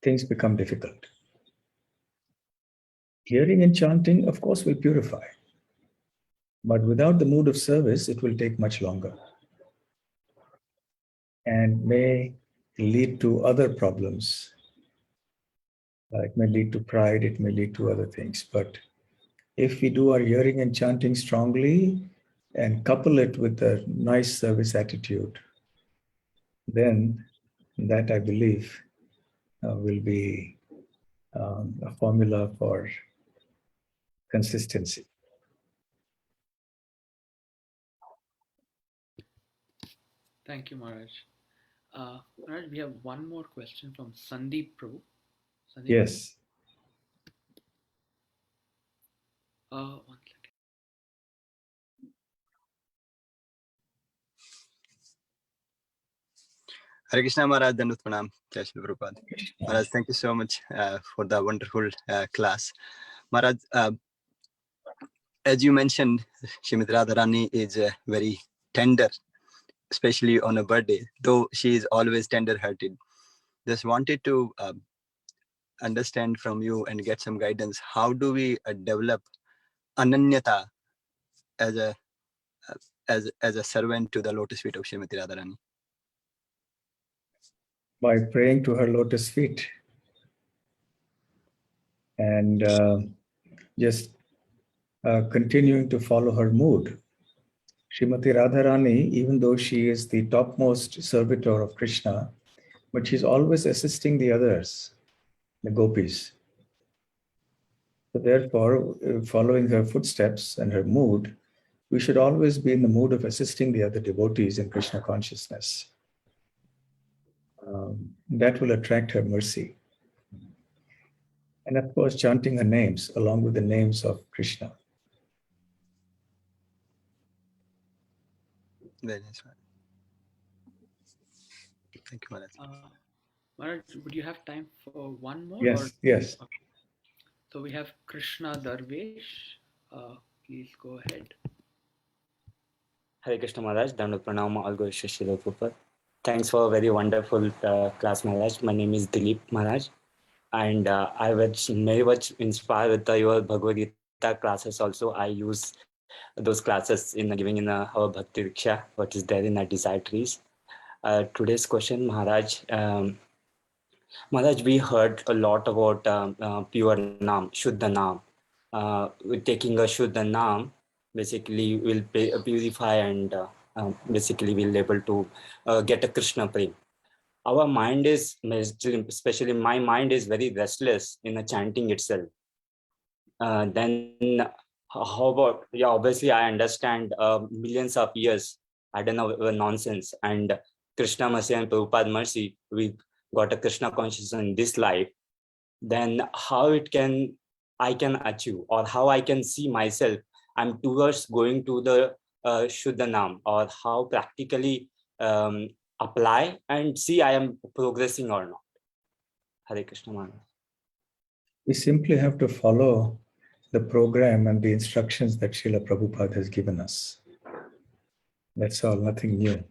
things become difficult. Hearing and chanting, of course, will purify. But without the mood of service, it will take much longer and may lead to other problems. It may lead to pride, it may lead to other things. But if we do our hearing and chanting strongly and couple it with a nice service attitude, then that, I believe, will be a formula for consistency. Thank you, Maharaj. Maharaj, we have one more question from Sandeep Prabhu. Sandeep? Yes. One second. Hare Krishna Maharaj, Dandut Pranam, Jai Shri Prabhupada. Maharaj, thank you so much for the wonderful class. Maharaj, as you mentioned, Srimati Radharani is very tender, especially on a birthday, though she is always tender-hearted. Just wanted to understand from you and get some guidance. How do we develop ananyata as a servant to the lotus feet of Srimati Radharani? By praying to her lotus feet and just continuing to follow her mood. Srimati Radharani, even though she is the topmost servitor of Krishna, but she's always assisting the others, the gopis. So therefore, following her footsteps and her mood, we should always be in the mood of assisting the other devotees in Krishna consciousness. That will attract her mercy. And of course, chanting her names along with the names of Krishna. Very nice. Thank you, Maharaj. Maharaj, would you have time for one more? Yes, yes. Okay. So we have Krishna Darvesh. Please go ahead. Hare Krishna Maharaj, Dandavat Pranam, all good Srila Prabhupada. Thanks for a very wonderful class, Maharaj. My name is Dilip Maharaj, and I was very much inspired with your Bhagavad Gita classes. Also, I use those classes in giving in our Bhakti Diksha, what is there in our desire trees. Today's question, Maharaj. Maharaj, we heard a lot about pure Naam, Shuddha Naam. With taking a Shuddha Naam, basically will purify and basically we'll able to get a Krishna Prem. Our mind is, especially my mind is very restless in the chanting itself. Then how about, yeah, obviously I understand millions of years, I don't know, nonsense. And Krishna Mercy and Prabhupada Mercy, we got a Krishna consciousness in this life. Then how I can achieve, or how I can see myself, I'm towards going to the Shuddha Naam, or how practically apply and see I am progressing or not. Hare Krishna Maharaj. We simply have to follow the program and the instructions that Srila Prabhupada has given us. That's all, nothing new.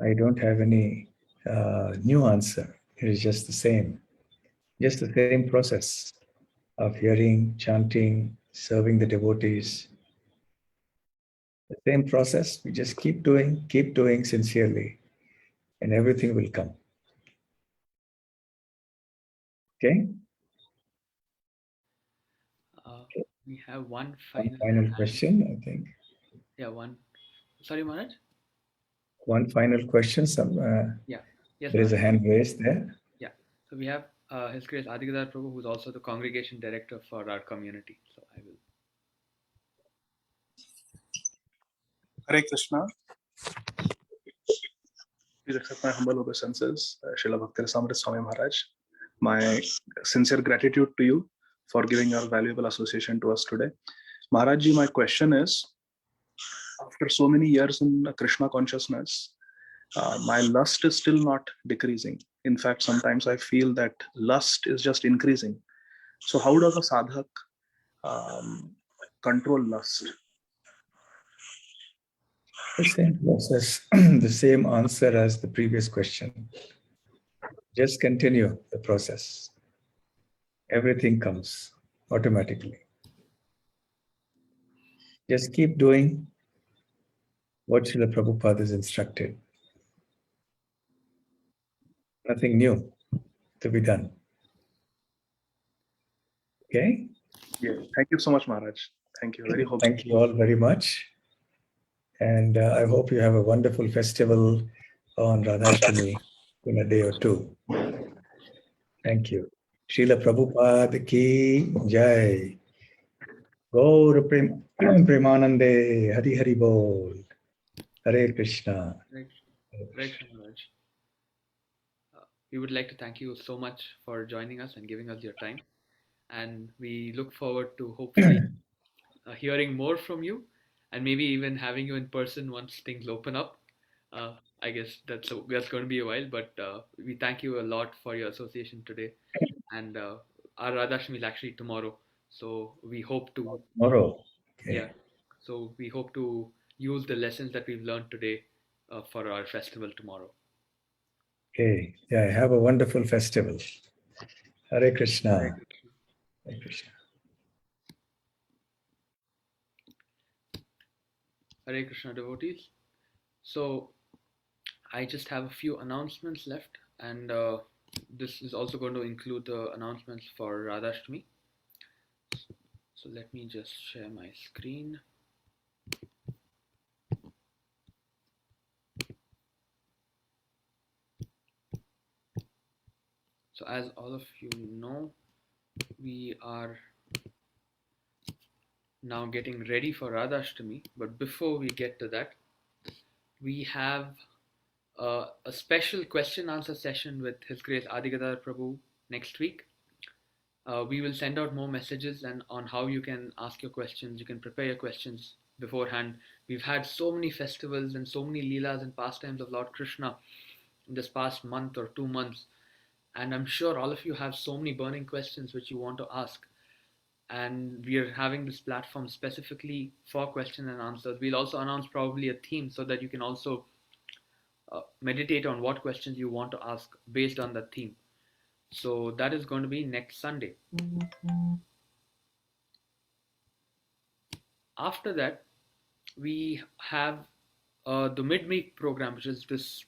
I don't have any new answer. It is just the same process of hearing, chanting, serving the devotees. The same process, we just keep doing sincerely, and everything will come. Okay? We have one One final final question, I think. Yeah, one. Sorry, Maharaj? One final question. Yes, There is a Maharaj. hand raised there. Yeah. So we have His Grace Adigadar Prabhu, who's also the congregation director for our community. So I will. Hare Krishna. Please accept my humble obeisances, Srila Bhakti Rasamrita Swami Maharaj. My sincere gratitude to you for giving your valuable association to us today. Maharaj ji, my question is, after so many years in Krishna consciousness, my lust is still not decreasing. In fact, sometimes I feel that lust is just increasing. So how does a sadhak control lust? The same process, the same answer as the previous question. Just continue the process. Everything comes automatically. Just keep doing what Srila Prabhupada has instructed. Nothing new to be done. Okay? Yeah. Thank you so much, Maharaj. Thank you. Very hopeful. Thank you all very much. And I hope you have a wonderful festival on Radhashtami in a day or two. Thank you. Srila Prabhupada ki jai. Gaur Premanande Hari Hari Bol. Hare Krishna. Hare Krishna, Maharaj. We would like to thank you so much for joining us and giving us your time. And we look forward to hopefully hearing more from you, and maybe even having you in person once things open up. I guess that's going to be a while, but we thank you a lot for your association today. And our Radhashtami is actually tomorrow, so we hope to. Tomorrow. Okay. Yeah. So we hope to use the lessons that we've learned today for our festival tomorrow. Okay. Yeah, have a wonderful festival. Hare Krishna. Hare Krishna. Hare Krishna devotees. So I just have a few announcements left, and this is also going to include the announcements for Radhashtami. So let me just share my screen. So as all of you know, we are now getting ready for Radhashtami, but before we get to that, we have a special question answer session with His Grace Adigadar Prabhu next week. We will send out more messages and on how you can ask your questions. You can prepare your questions beforehand. We've had so many festivals and so many leelas and pastimes of Lord Krishna in this past month or 2 months. And I'm sure all of you have so many burning questions which you want to ask. And we are having this platform specifically for question and answers. We'll also announce probably a theme so that you can also meditate on what questions you want to ask based on that theme. So that is going to be next Sunday. After that, we have the midweek program, which is this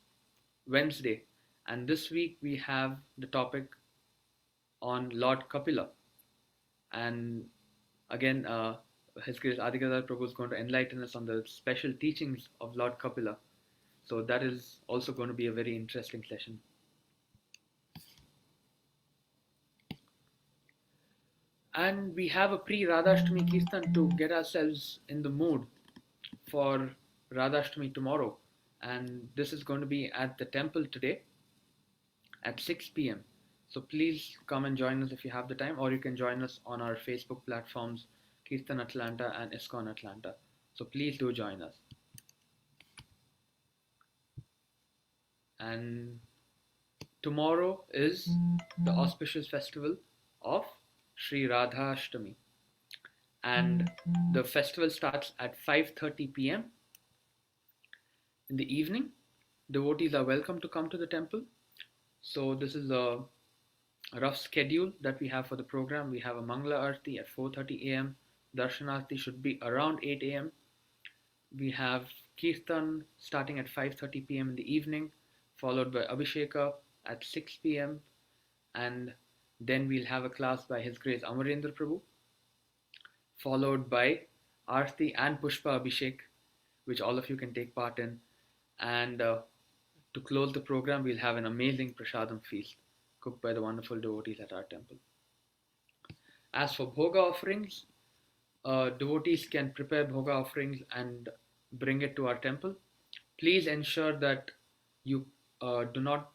Wednesday. And this week we have the topic on Lord Kapila. And again, His Grace Adigadar Prabhu is going to enlighten us on the special teachings of Lord Kapila. So that is also going to be a very interesting session. And we have a pre-Radhashtami Kirtan to get ourselves in the mood for Radhashtami tomorrow. And this is going to be at the temple today at 6 p.m. So please come and join us if you have the time, or you can join us on our Facebook platforms, Kirtan Atlanta and ISKCON Atlanta. So please do join us. And tomorrow is the auspicious festival of Sri Radha Ashtami. And the festival starts at 5:30 p.m. in the evening. Devotees are welcome to come to the temple. So this is a rough schedule that we have for the program. We have a Mangala Arti at 4:30 a.m. Darshanarti should be around 8 a.m. We have Kirtan starting at 5:30 p.m. in the evening, followed by Abhisheka at 6 p.m. And then we'll have a class by His Grace Amarendra Prabhu, followed by Arti and Pushpa Abhishek, which all of you can take part in. And to close the program, we'll have an amazing Prasadam feast cooked by the wonderful devotees at our temple. As for Bhoga offerings, devotees can prepare Bhoga offerings and bring it to our temple. Please ensure that you do not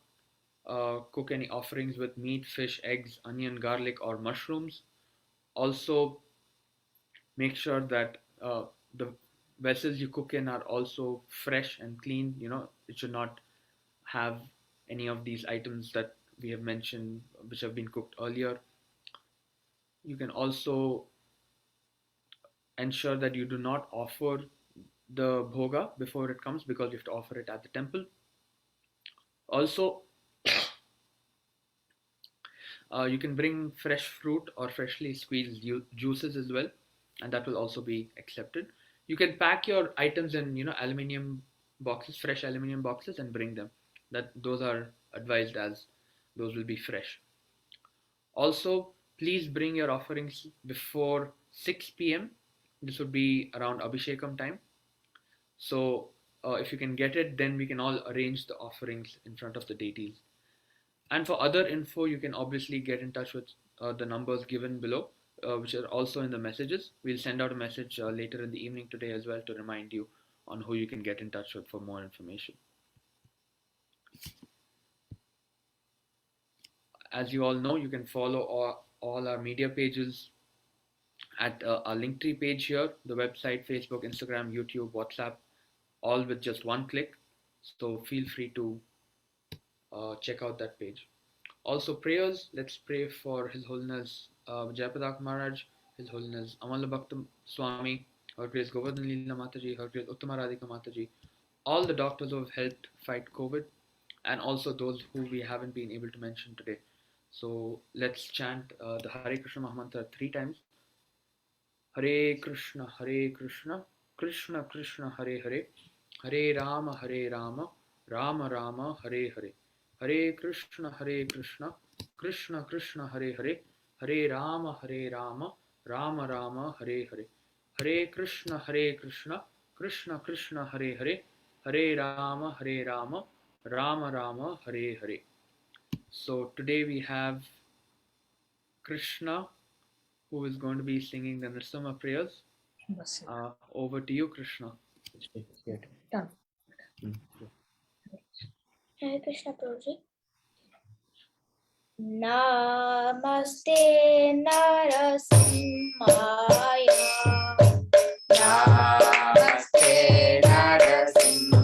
cook any offerings with meat, fish, eggs, onion, garlic, or mushrooms. Also, make sure that the vessels you cook in are also fresh and clean. It should not have any of these items that we have mentioned which have been cooked earlier. You can also ensure that you do not offer the bhoga before it comes, because you have to offer it at the temple. Also, you can bring fresh fruit or freshly squeezed juices as well, and that will also be accepted. You can pack your items in aluminum boxes, fresh aluminum boxes, and bring them. Those are advised, as those will be fresh. Also, please bring your offerings before 6 p.m. This would be around Abhishekam time. So if you can get it, then we can all arrange the offerings in front of the deities. And for other info, you can obviously get in touch with the numbers given below, which are also in the messages. We'll send out a message later in the evening today as well to remind you on who you can get in touch with for more information. As you all know, you can follow all our media pages at our Linktree page here, the website, Facebook, Instagram, YouTube, WhatsApp, all with just one click. So feel free to check out that page. Also, prayers. Let's pray for His Holiness Jayapadak Maharaj, His Holiness Amala Bhakta Swami, Her Grace Govardhan Leela Mataji, Her Grace Uttama Radhika Mataji, all the doctors who have helped fight COVID, and also those who we haven't been able to mention today. So let's chant the Hare Krishna Mahamantra 3 times. Hare Krishna, Krishna Krishna, Hare Hare, Hare Rama, Rama Rama, Hare Hare. Hare Krishna, Krishna Krishna, Hare Hare, Hare Rama, Rama Rama, Hare Hare. Hare Krishna, Krishna Krishna, Hare Hare, Hare Rama, Rama Rama, Hare Hare. So today we have Krishna, who is going to be singing the Nrsimha prayers. Over to you, Krishna. Done. Hare Krishna Prabhuji. Namaste Narasimhaya. Namaste Narasimhaya.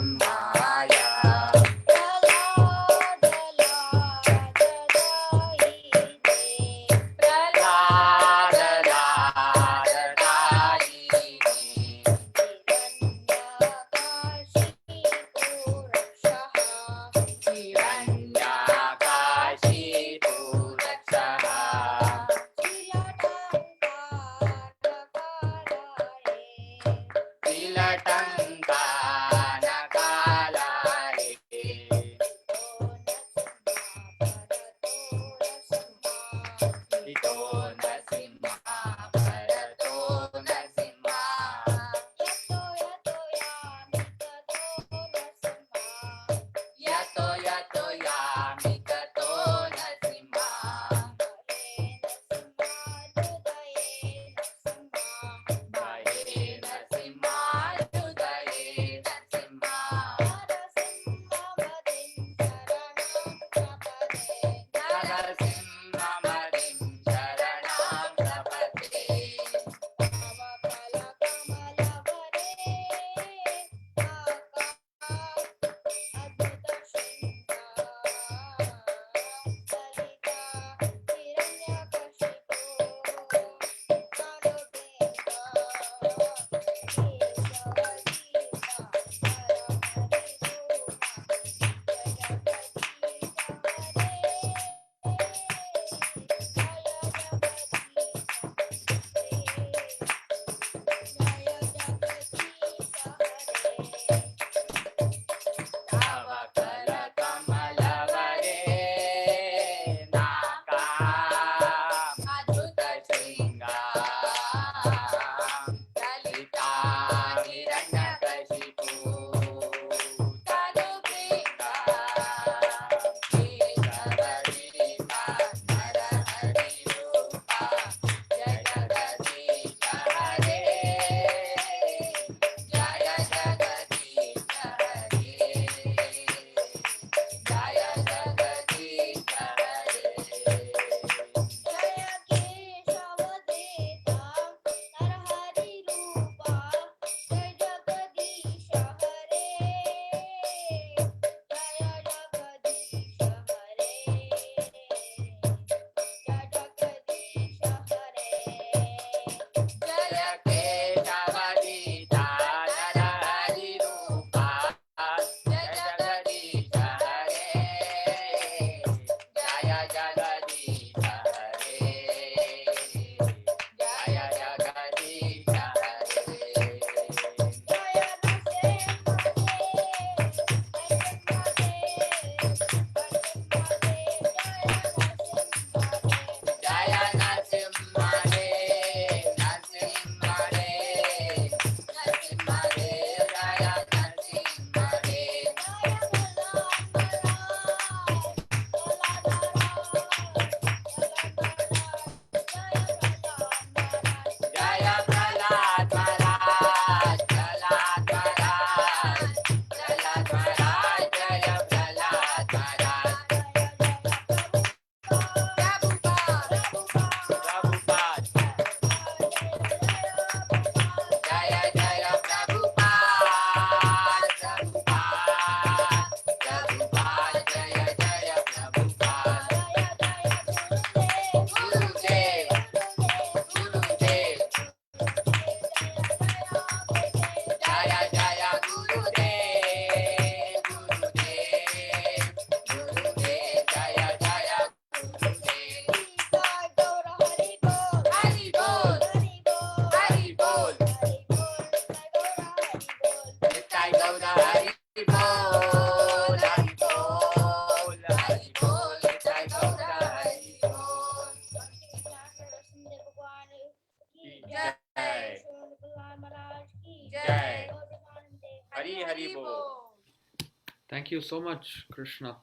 Thank you so much, Krishna,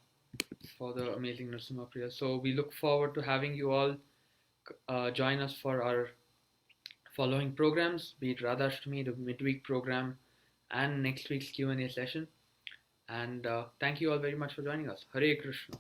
for the amazing Narasimha Priya. So we look forward to having you all join us for our following programs, be it Radhashtami, the midweek program, and next week's Q&A session. And thank you all very much for joining us. Hare Krishna.